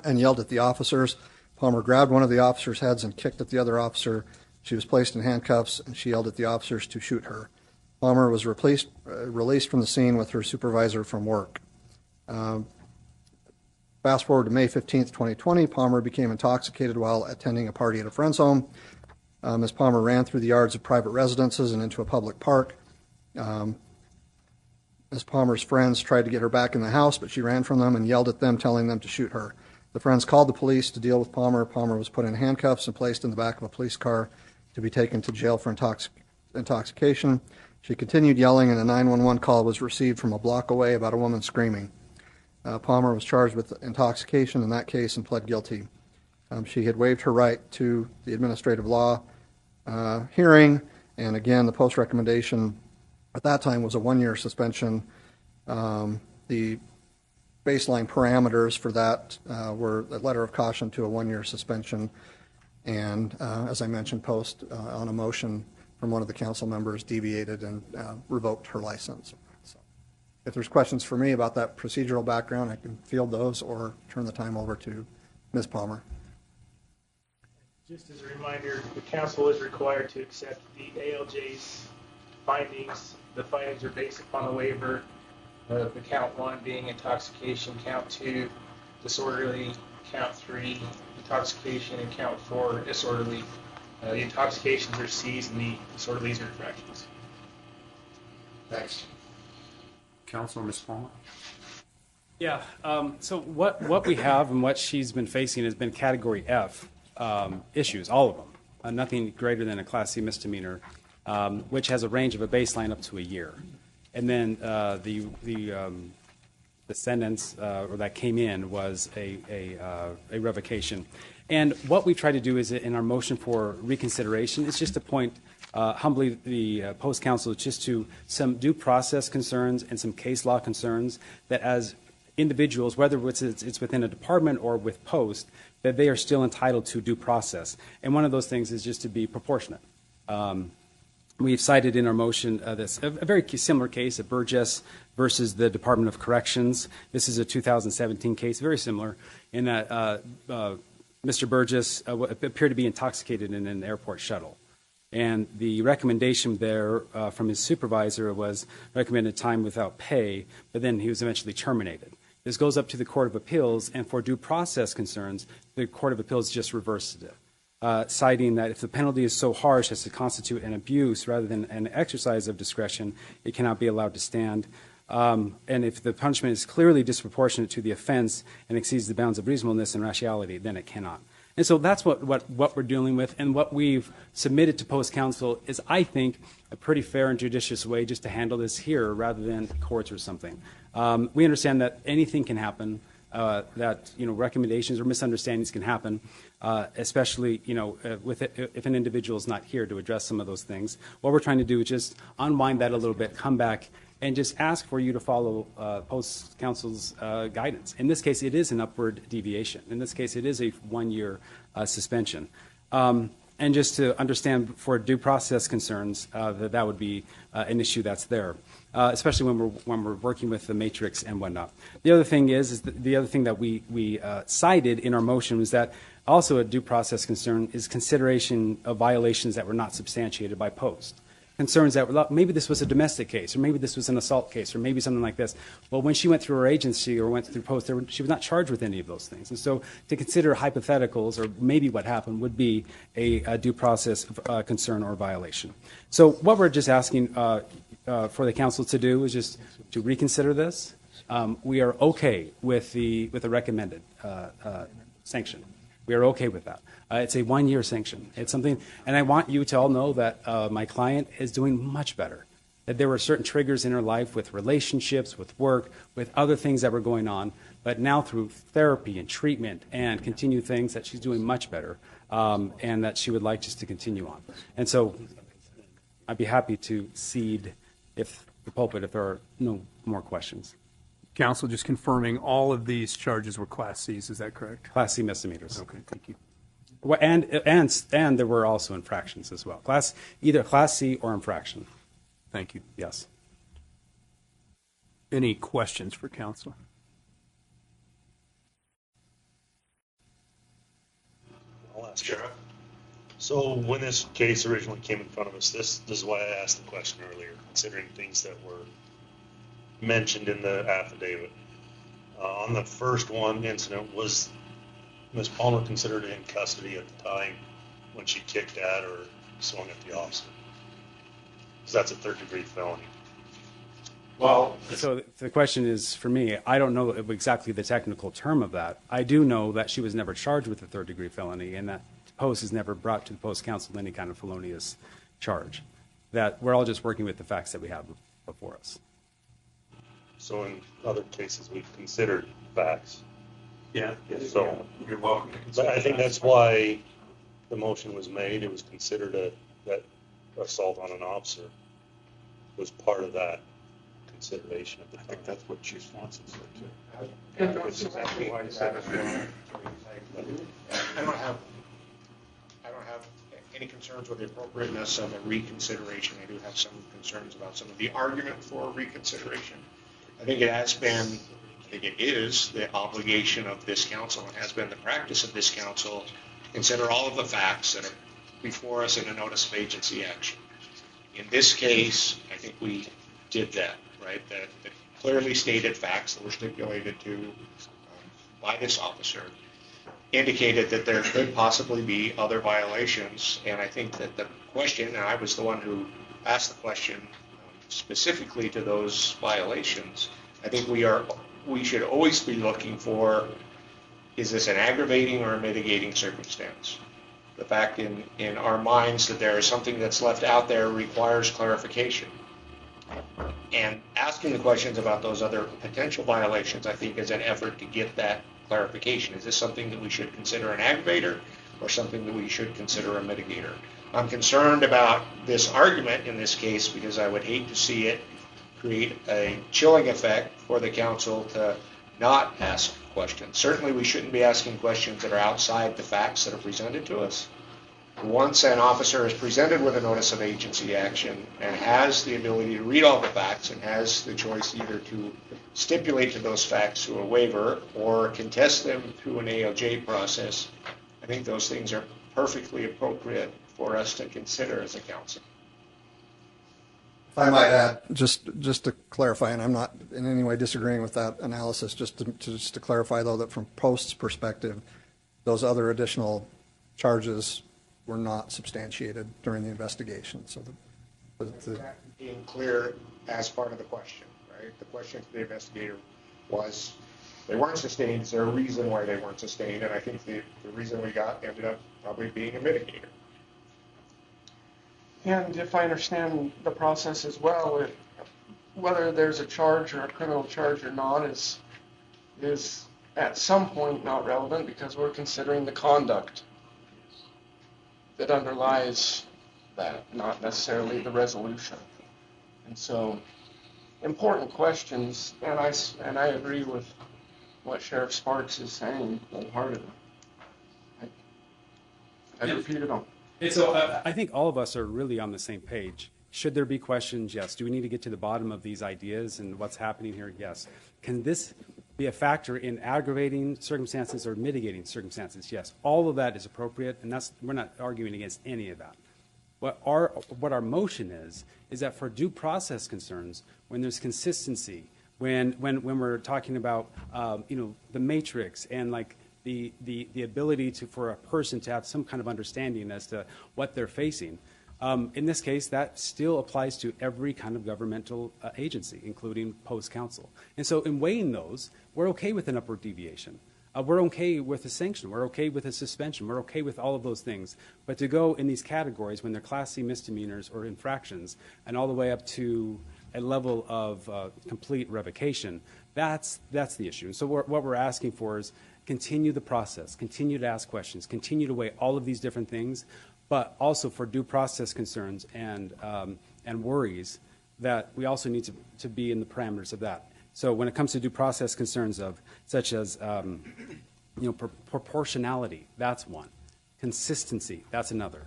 S2: and yelled at the officers. Palmer grabbed one of the officers' heads and kicked at the other officer. She was placed in handcuffs, and she yelled at the officers to shoot her. Palmer was released from the scene with her supervisor from work. Fast forward to May 15th, 2020, Palmer became intoxicated while attending a party at a friend's home. Ms. Palmer ran through the yards of private residences and into a public park. Ms. Palmer's friends tried to get her back in the house, but she ran from them and yelled at them, telling them to shoot her. The friends called the police to deal with Palmer. Palmer was put in handcuffs and placed in the back of a police car to be taken to jail for intoxication. She continued yelling, and a 911 call was received from a block away about a woman screaming. Palmer was charged with intoxication in that case and pled guilty. She had waived her right to the administrative law hearing, and again, the post recommendation at that time was a 1-year suspension. The baseline parameters for that were a letter of caution to a 1-year suspension, and as I mentioned, post on a motion from one of the council members deviated and revoked her license. So, if there's questions for me about that procedural background, I can field those or turn the time over to Ms. Palmer.
S16: Just as a reminder, the council is required to accept the ALJ's findings. The findings are based upon the waiver of the count 1 being intoxication, count 2 disorderly, count 3 intoxication, and count 4 disorderly. The intoxications are C's and the disorderlies are infractions.
S9: Thanks.
S4: Counsel, Ms. Palmer.
S17: Yeah, so what we have and what she's been facing has been category F issues, all of them. Nothing greater than a Class C misdemeanor, which has a range of a baseline up to a year. And then the sentence or that came in was a revocation. And what we've tried to do is in our motion for reconsideration is just to point humbly the post council just to some due process concerns and some case law concerns that as individuals, whether it's within a department or with post, that they are still entitled to due process. And one of those things is just to be proportionate. We've cited in our motion this a very similar case of Burgess versus the Department of Corrections. This is a 2017 case, very similar, in that Mr. Burgess appeared to be intoxicated in an airport shuttle. And the recommendation there from his supervisor was recommended time without pay, but then he was eventually terminated. This goes up to the Court of Appeals, and for due process concerns, the Court of Appeals just reversed it, citing that if the penalty is so harsh as to constitute an abuse rather than an exercise of discretion, it cannot be allowed to stand. And if the punishment is clearly disproportionate to the offense and exceeds the bounds of reasonableness and rationality, then it cannot. And so that's what we're dealing with, and what we've submitted to post council is, I think, a pretty fair and judicious way just to handle this here rather than courts or something. We understand that anything can happen, that recommendations or misunderstandings can happen, especially if an individual is not here to address some of those things. What we're trying to do is just unwind that a little bit, come back, and just ask for you to follow post council's guidance. In this case, it is an upward deviation. In this case, it is a 1-year suspension. And just to understand, for due process concerns, that would be an issue that's there, especially when we're working with the matrix and whatnot. The other thing is the other thing that we cited in our motion was that also a due process concern is consideration of violations that were not substantiated by post. Concerns that maybe this was a domestic case, or maybe this was an assault case, or maybe something like this. Well, when she went through her agency or went through post, she was not charged with any of those things. And so to consider hypotheticals, or maybe what happened, would be a due process concern or violation. So what we're just asking for the council to do is just to reconsider this. We are okay with the recommended sanction. We are okay with that. It's a 1-year sanction. It's something, and I want you to all know that my client is doing much better. that there were certain triggers in her life with relationships, with work, with other things that were going on. But now through therapy and treatment and continued things, that she's doing much better, and that she would like just to continue on. And so I'd be happy to cede the pulpit if there are no more questions.
S4: Counsel, just confirming all of these charges were Class Cs, is that correct?
S17: Class C misdemeanors.
S4: Okay, thank you.
S17: Well, and there were also infractions as well. Either Class C or infraction.
S4: Thank you.
S17: Yes.
S4: Any questions for counsel?
S8: I'll ask Sheriff. So when this case originally came in front of us, this is why I asked the question earlier, considering things that were mentioned in the affidavit. On the first one incident, was Ms. Palmer considered in custody at the time when she kicked at or swung at the officer? Because that's a third-degree felony.
S17: Well, so the question is, for me, I don't know exactly the technical term of that. I do know that she was never charged with a third-degree felony, and that post is never brought to the post council any kind of felonious charge. That we're all just working with the facts that we have before us.
S8: So in other cases, we've considered facts.
S1: Yeah.
S8: So
S1: you're welcome to consider.
S8: I think that's why the motion was made. It was considered that assault on an officer was part of that consideration at the time. I think that's what Chief Swanson said too.
S9: That's exactly why he said it. I don't have any concerns with the appropriateness of a reconsideration. I do have some concerns about some of the argument for reconsideration. I think it is the obligation of this council, and has been the practice of this council, to consider all of the facts that are before us in a notice of agency action. In this case, I think we did that, right? The clearly stated facts that were stipulated to by this officer indicated that there could possibly be other violations, and I think that the question, and I was the one who asked the question specifically to those violations, I think we should always be looking for, is this an aggravating or a mitigating circumstance? The fact in our minds that there is something that's left out there requires clarification. And asking the questions about those other potential violations, I think, is an effort to get that clarification. Is this something that we should consider an aggravator or something that we should consider a mitigator? I'm concerned about this argument in this case because I would hate to see it create a chilling effect for the council to not ask questions. Certainly we shouldn't be asking questions that are outside the facts that are presented to us. Once an officer is presented with a notice of agency action and has the ability to read all the facts and has the choice either to stipulate to those facts through a waiver or contest them through an ALJ process, I think those things are perfectly appropriate for us to consider as a council.
S2: If I might add, just to clarify, and I'm not in any way disagreeing with that analysis, just to clarify, though, that from Post's perspective, those other additional charges were not substantiated during the investigation. So
S9: being clear as part of the question, right? The question to the investigator was, they weren't sustained. Is there a reason why they weren't sustained? And I think the reason we got ended up probably being a mitigator.
S13: And if I understand the process as well, whether there's a charge or a criminal charge or not is at some point not relevant because we're considering the conduct that underlies that, not necessarily the resolution. And so, important questions, and I agree with what Sheriff Sparks is saying wholeheartedly. I repeated them.
S17: So I think all of us are really on the same page. Should there be questions? Yes. Do we need to get to the bottom of these ideas and what's happening here? Yes. Can this be a factor in aggravating circumstances or mitigating circumstances? Yes. All of that is appropriate, and we're not arguing against any of that. What our motion is that for due process concerns, when there's consistency, when we're talking about the matrix and like the ability for a person to have some kind of understanding as to what they're facing. In this case, that still applies to every kind of governmental agency, including post council. And so in weighing those, we're okay with an upward deviation. we're okay with a sanction, we're okay with a suspension, we're okay with all of those things. But to go in these categories when they're Class C misdemeanors or infractions and all the way up to a level of complete revocation, that's the issue. And so what we're asking for is continue the process, continue to ask questions, continue to weigh all of these different things, but also for due process concerns and worries that we also need to be in the parameters of that. So when it comes to due process concerns such as proportionality, that's one. Consistency, that's another.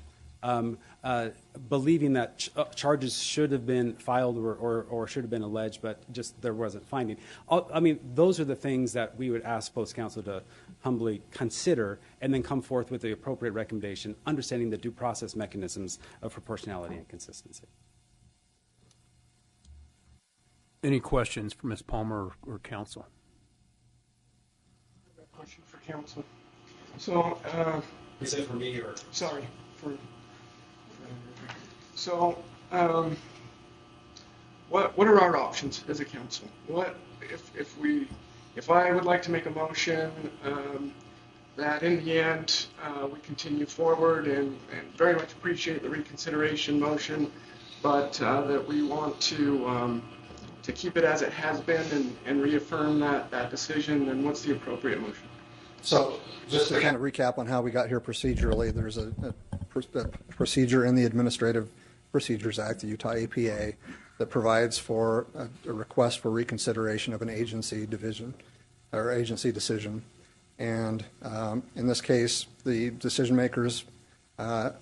S17: Believing that charges should have been filed or should have been alleged, but just there wasn't finding. Those are the things that we would ask post counsel to humbly consider and then come forth with the appropriate recommendation, understanding the due process mechanisms of proportionality and consistency.
S4: Any questions for Ms. Palmer or counsel?
S13: Question for counsel. So,
S1: is it for me or?
S13: Sorry. So, what are our options as a council? What if I would like to make a motion that in the end we continue forward and very much appreciate the reconsideration motion, but that we want to keep it as it has been and reaffirm that decision, then what's the appropriate motion?
S2: So just to kind of recap on how we got here procedurally, there's a procedure in the Administrative Procedures Act, the Utah APA, that provides for a request for reconsideration of an agency division or agency decision. And in this case, the decision makers at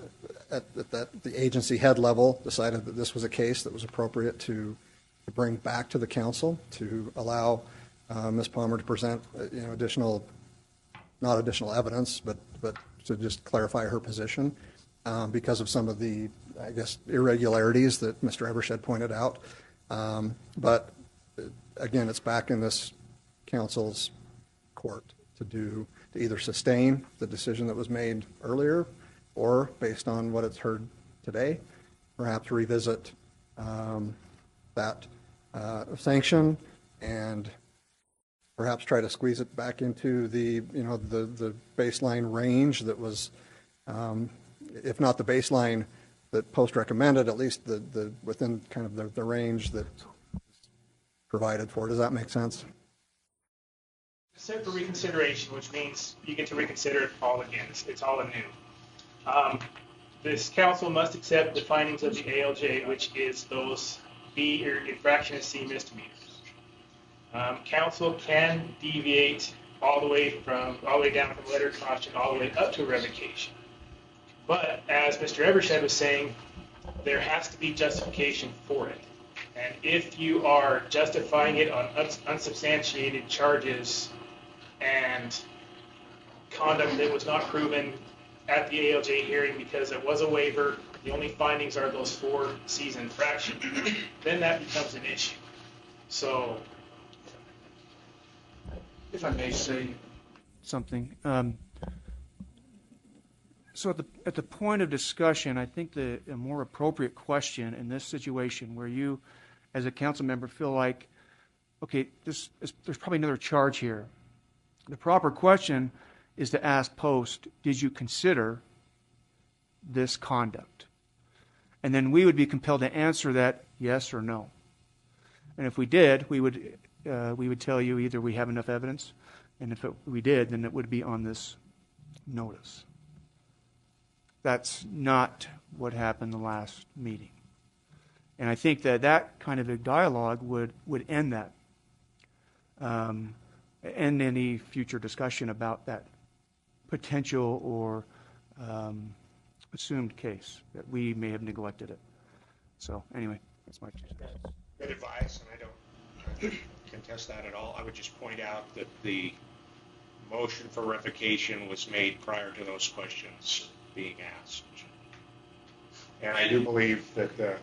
S2: the agency head level decided that this was a case that was appropriate to bring back to the council to allow Ms. Palmer to present not additional evidence, but to just clarify her position because of some of the, I guess, irregularities that Mr. Evershed pointed out. But again, it's back in this council's court to either sustain the decision that was made earlier or, based on what it's heard today, perhaps revisit that sanction and perhaps try to squeeze it back into the baseline range that was, if not the baseline that Post recommended, at least the within kind of the range that provided for. Does that make sense?
S16: Set for reconsideration, which means you get to reconsider it all again. It's all anew. This council must accept the findings of the ALJ, which is those B or infraction and C misdemeanors. Council can deviate all the way down from letter of caution all the way up to revocation. But as Mr. Evershed was saying, there has to be justification for it. And if you are justifying it on unsubstantiated charges and conduct that was not proven at the ALJ hearing because it was a waiver, the only findings are those 4 C's infraction, then that becomes an issue. So,
S13: if I may say something. So at the point of discussion, I think a more appropriate question in this situation where you, as a council member, feel like, okay, there's probably another charge here. The proper question is to ask Post, did you consider this conduct? And then we would be compelled to answer that yes or no. And if we did, we would tell you either we have enough evidence, and if we did, then it would be on this notice. That's not what happened the last meeting. And I think that kind of a dialogue would end that, end any future discussion about that potential or assumed case that we may have neglected it. So anyway, that's my 2 cents.
S9: Good advice, and I don't contest that at all. I would just point out that the motion for revocation was made prior to those questions being asked. And I do believe that the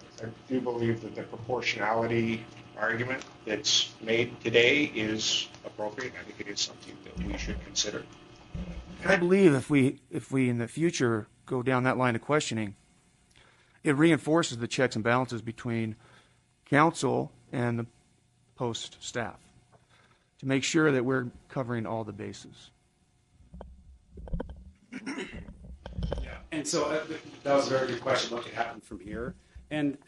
S9: proportionality argument that's made today is appropriate. I think it is something that we should consider.
S13: I believe if we in the future go down that line of questioning, it reinforces the checks and balances between council and the Post staff to make sure that we're covering all the bases.
S17: And so that was a very good question. What could happen from here? And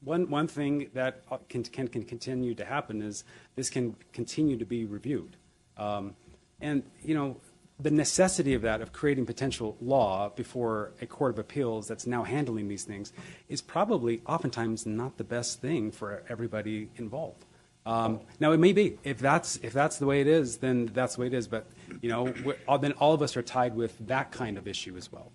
S17: one thing that can continue to happen is this can continue to be reviewed. And, you know, the necessity of that, of creating potential law before a court of appeals that's now handling these things, is probably oftentimes not the best thing for everybody involved. Now, it may be. If that's the way it is, then that's the way it is. But, you know, then all of us are tied with that kind of issue as well.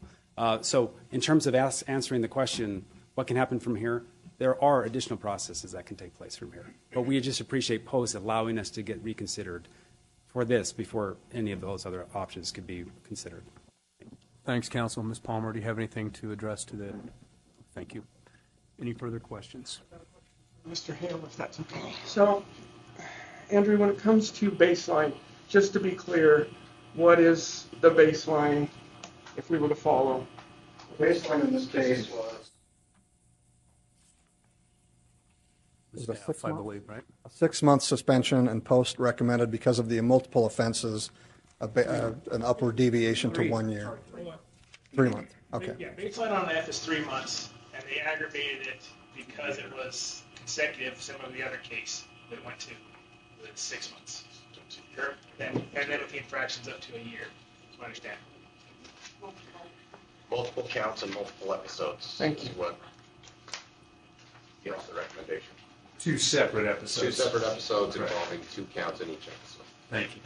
S17: So in terms of answering the question, what can happen from here, there are additional processes that can take place from here. But we just appreciate Post allowing us to get reconsidered for this before any of those other options could be considered.
S4: Thanks, Counsel. Ms. Palmer, do you have anything to address to the? Thank you. Any further questions?
S13: Mr. Hale, if that's okay. So, Andrew, when it comes to baseline, just to be clear, what is the baseline if we were to follow?
S2: The baseline in this case was a 6
S4: I believe, right?
S2: A 6-month suspension, and Post recommended, because of the multiple offenses, an upward deviation to 1 year.
S16: Sorry, 3 months.
S2: 3 months. Okay.
S16: Yeah, baseline on F is 3 months, and they aggravated it because it was consecutive, similar to the other case that went to 6 months. Sure. And then with the infractions up to a year, that's my understanding.
S5: Multiple counts and multiple episodes.
S13: Thank you.
S5: Is what gives the recommendation.
S4: 2 separate episodes.
S5: 2 separate episodes involving 2 counts in each episode.
S4: Thank you.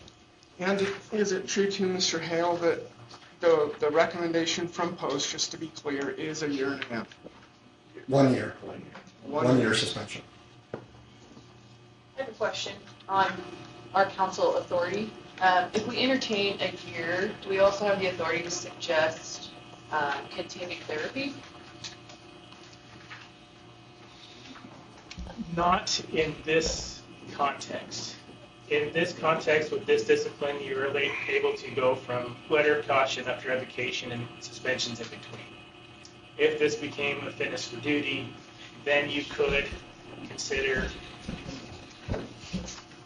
S13: And is it true to Mr. Hale that the recommendation from Post, just to be clear, is a year and a half?
S2: 1 year.
S13: 1
S2: year suspension.
S14: I have a question on our council authority. If we entertain a year, do we also have the authority to suggest continued therapy?
S16: Not in this context. In this context, with this discipline, you're able to go from letter of caution up to revocation and suspensions in between. If this became a fitness for duty, then you could consider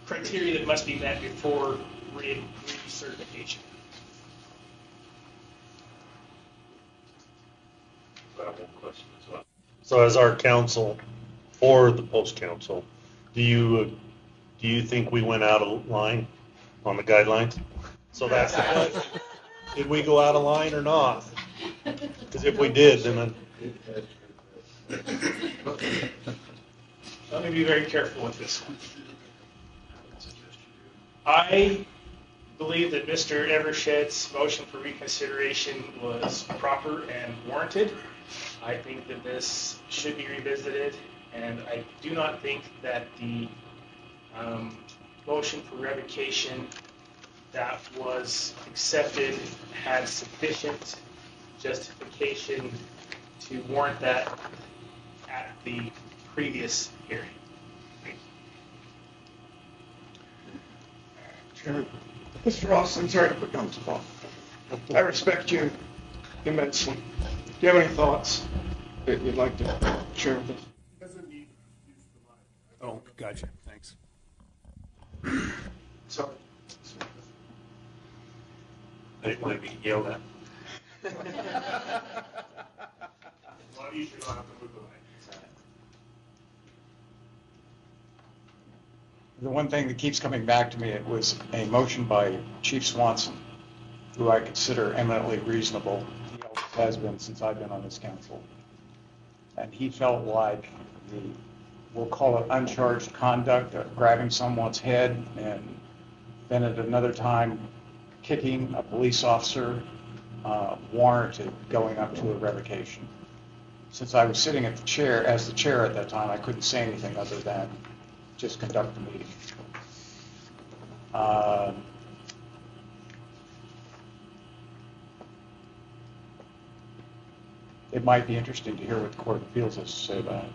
S16: criteria that must be met before recertification.
S8: So as our counsel for the Post Council, do you think we went out of line on the guidelines? So that's the question. Did we go out of line or not? Because if we did, then
S16: Let me be very careful with this one. I believe that Mr. Evershed's motion for reconsideration was proper and warranted. I think that this should be revisited, and I do not think that the motion for revocation that was accepted had sufficient justification to warrant that at the previous hearing.
S13: Chairman. Mr. Ross, I'm sorry to put you on the spot. I respect you immensely. Do you have any thoughts that you'd like to share with us?
S4: Oh, gotcha. Thanks.
S13: Sorry.
S5: I didn't want to be yelled at.
S16: Well, you should not have to move away.
S24: The one thing that keeps coming back to me, it was a motion by Chief Swanson, who I consider eminently reasonable. He always has been since I've been on this council. And he felt like we'll call it uncharged conduct, grabbing someone's head and then at another time kicking a police officer warranted going up to a revocation. Since I was sitting at the chair, as the chair at that time, I couldn't say anything other than just conduct the meeting. It might be interesting to hear what the Court of Appeals has to say about it.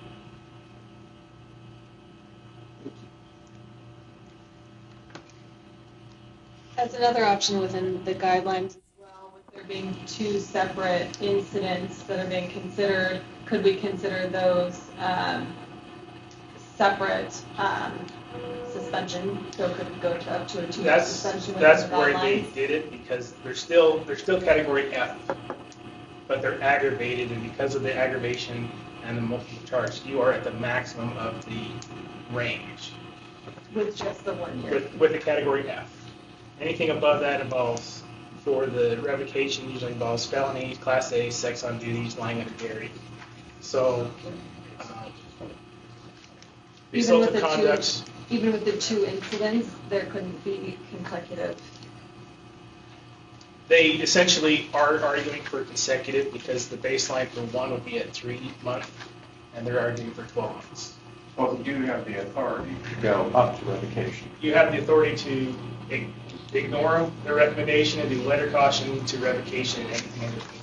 S11: As another option within the guidelines as well, with there being 2 separate incidents that are being considered, could we consider those separate suspension? So could it go up to a 2-year suspension within
S16: That's
S11: the
S16: where
S11: guidelines?
S16: they did it, because they're still category F. but they're aggravated, and because of the aggravation and the multiple charge, you are at the maximum of the range
S11: With just the 1 year.
S16: with the category F. Anything above that involves, for the revocation, usually involves felonies, class A, sex on duties, lying under Gary. So, the assault of conduct.
S11: Even with the 2 incidents, there couldn't be consecutive.
S16: They essentially are arguing for consecutive because the baseline for one would be at 3 months, and they're arguing for 12 months.
S24: Well, you do have the authority to go up to revocation.
S16: You have the authority to ignore the recommendation and do letter caution to revocation and anything in between.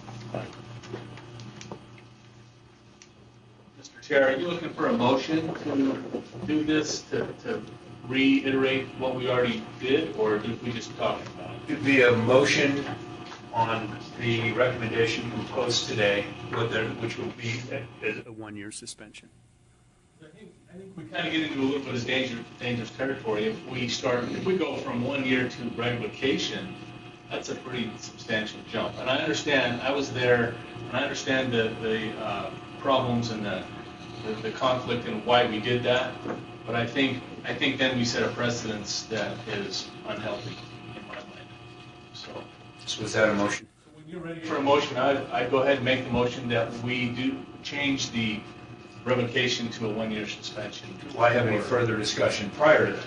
S3: Mr. Chair, are you looking for a motion to do this, to reiterate what we already did, or did we just talk about it?
S1: It'd be a motion on the recommendation proposed today, which will be
S4: A 1-year suspension.
S3: I think we kind of get into a little bit of dangerous territory. If we go from 1 year to revocation, that's a pretty substantial jump. And I understand, I was there, and I understand the problems and the conflict and why we did that. But I think then we set a precedence that is unhealthy in my mind. So
S1: was that a motion?
S3: when you're ready for a motion, I'd go ahead and make the motion that we do change the revocation to a 1-year suspension.
S1: Do I have any further discussion prior to that?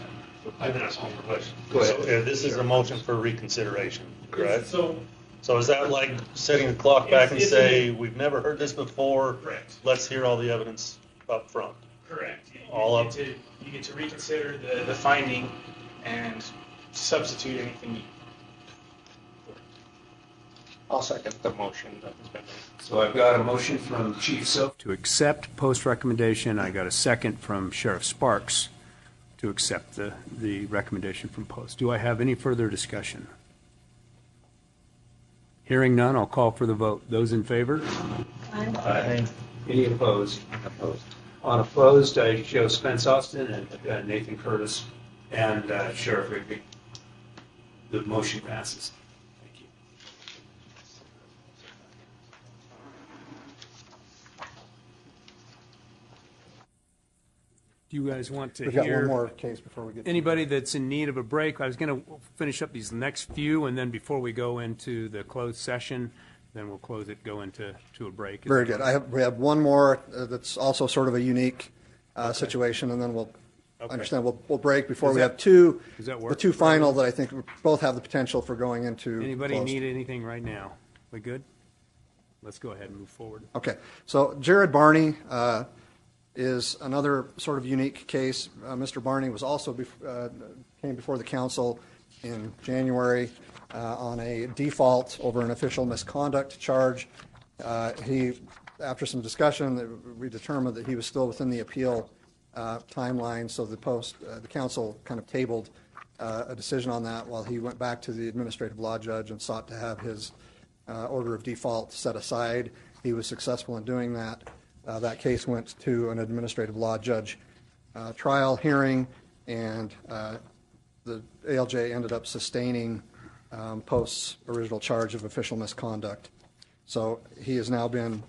S8: I've been asking a question.
S1: Go ahead.
S8: So, this is a motion for reconsideration, correct?
S16: So
S8: is that like setting the clock back and say, we've never heard this before?
S16: Correct.
S8: Let's hear all the evidence up front.
S16: Correct. You get to reconsider the finding and substitute anything you.
S9: I'll second the motion that has been made.
S1: So I've got a motion from Chief Soap
S4: To accept post recommendation, I got a second from Sheriff Sparks to accept the recommendation from post. Do I have any further discussion? Hearing none, I'll call for the vote. Those in favor?
S1: Aye. Any opposed? Opposed. On opposed, I show Spence Austin and Nathan Curtis and Sheriff Rigby. The motion passes. Thank you.
S4: Do you guys want to
S2: We've got
S4: hear
S2: one more case before we get to
S4: anybody that's in need of a break? I was going to finish up these next few, and then before we go into the closed session, then we'll close it, go into a break.
S2: Very good. We have one more that's also sort of a unique situation, and then we'll understand we'll break before we have two.
S4: Does that work?
S2: The two final that I think both have the potential for going into.
S4: Anybody
S2: closed.
S4: need anything right now? We good? Let's go ahead and move forward.
S2: Okay. So Jared Barney is another sort of unique case. Mr. Barney was also came before the council in January on a default over an official misconduct charge. After some discussion, we determined that he was still within the appeal timeline, so the council kind of tabled a decision on that while he went back to the administrative law judge and sought to have his order of default set aside. He was successful in doing that. That case went to an administrative law judge trial hearing, and the ALJ ended up sustaining Post's original charge of official misconduct. So he has now been,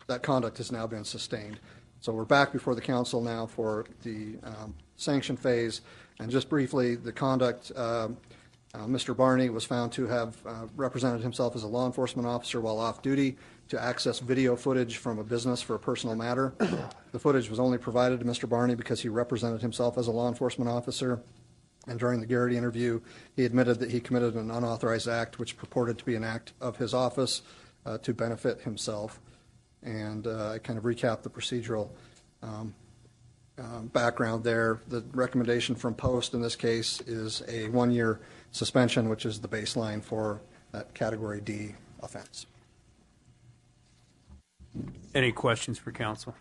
S2: that conduct has now been sustained. So we're back before the council now for the sanction phase. And just briefly, the conduct, Mr. Barney was found to have represented himself as a law enforcement officer while off duty to access video footage from a business for a personal matter. The footage was only provided to Mr. Barney because he represented himself as a law enforcement officer. And during the Garrity interview, he admitted that he committed an unauthorized act which purported to be an act of his office to benefit himself. And I kind of recapped the procedural background there. The recommendation from Post in this case is a 1-year suspension, which is the baseline for that Category D offense.
S4: Any questions for council?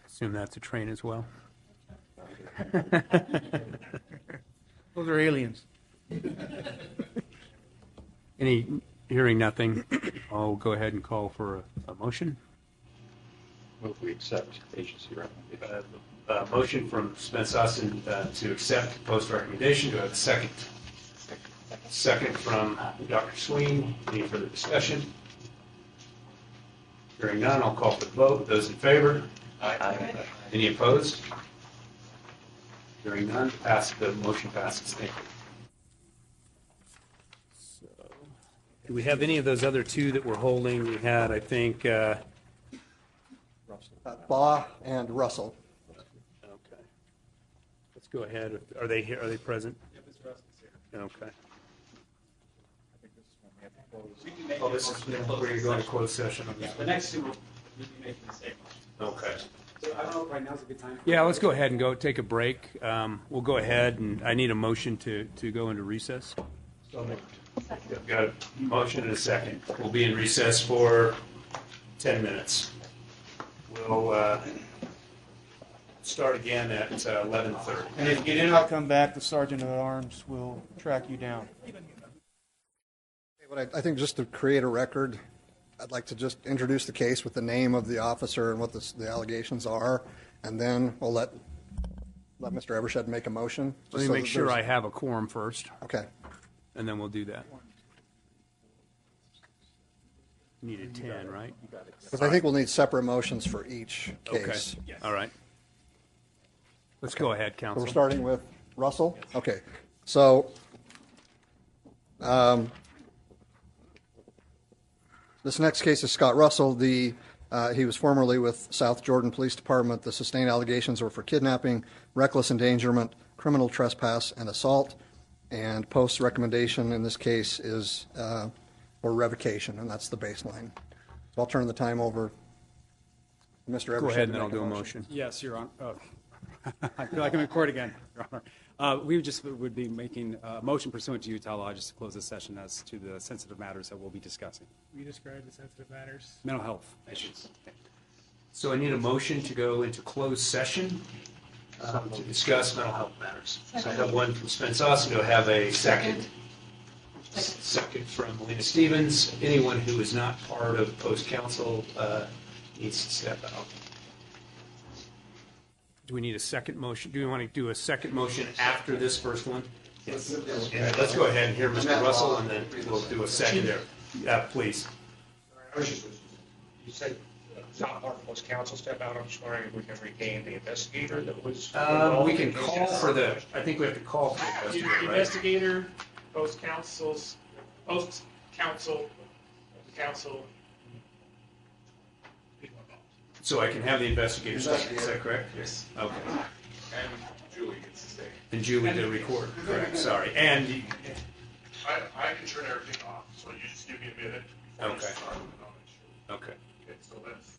S4: Assume that's a train as well.
S19: Those are aliens.
S4: Hearing nothing, I'll go ahead and call for a motion.
S9: Move we accept agency recommendation.
S1: Motion from Spence Austin to accept Post recommendation. Do I have a second? Second from Dr. Sween. Any further discussion? Hearing none, I'll call for the vote. Those in favor? Aye. Any opposed? Hearing none, the motion passes. Thank you. So, do we have any of those other two that we're holding? We had, I think,
S2: Baugh and Russell.
S1: Okay. Let's go ahead. Are they here? Are they present?
S17: Yep, Mr. Russell's here.
S1: Okay. Oh, this is where you're going to close session.
S17: Yeah, the next two will be making the same.
S1: Okay.
S17: So I don't know if right now is a good time.
S1: Yeah, let's go ahead and take a break. We'll go ahead, and I need a motion to go into recess. I've got a motion and a second. We'll be in recess for 10 minutes. We'll start again at 11:30.
S19: And if you do not come back, the sergeant at arms will track you down.
S2: But I think just to create a record, I'd like to just introduce the case with the name of the officer and what the allegations are, and then we'll let Mr. Evershed make a motion.
S1: Let me make sure I have a quorum first.
S2: Okay.
S1: And then we'll do that. Needed 10, right?
S2: Because I think we'll need separate motions for each case.
S1: Okay. All right. Let's go ahead,
S2: So
S1: counsel.
S2: we're starting with Russell? Okay. So, this next case is Scott Russell. He was formerly with South Jordan Police Department. The sustained allegations were for kidnapping, reckless endangerment, criminal trespass, and assault. And post's recommendation in this case is for revocation, and that's the baseline. So I'll turn the time over to Mr. Evershed.
S1: Go ahead, and then I'll do a motion.
S17: Yes, Your Honor. Oh. I feel like I'm in court again, Your Honor. We would be making a motion pursuant to Utah law just to close this session as to the sensitive matters that we'll be discussing.
S16: We describe the sensitive matters.
S17: Mental health issues.
S1: So I need a motion to go into closed session to discuss mental health matters. So I have one from Spence Austin. Do I have a second? Second from Melina Stevens. Anyone who is not part of post council needs to step out. Do we need a second motion? Do we want to do a second motion after this first one? Yes. And let's go ahead and hear Mr. Russell, and then we'll do a secondary. Please.
S9: You said it's not part of post council step out. I'm just wondering if we can retain the investigator that was.
S1: We can call for the. I think we have to call for the investigator. Right?
S16: Investigator, post council, council.
S1: So I can have the investigator stay. Is that correct?
S16: Yes.
S1: Okay.
S16: And Julie gets to stay.
S1: And Julie to record. Correct. Sorry. And
S18: I can turn everything off, so you just give me a minute.
S1: Okay.
S18: And I'll make sure.
S1: Okay.
S18: Okay, so that's.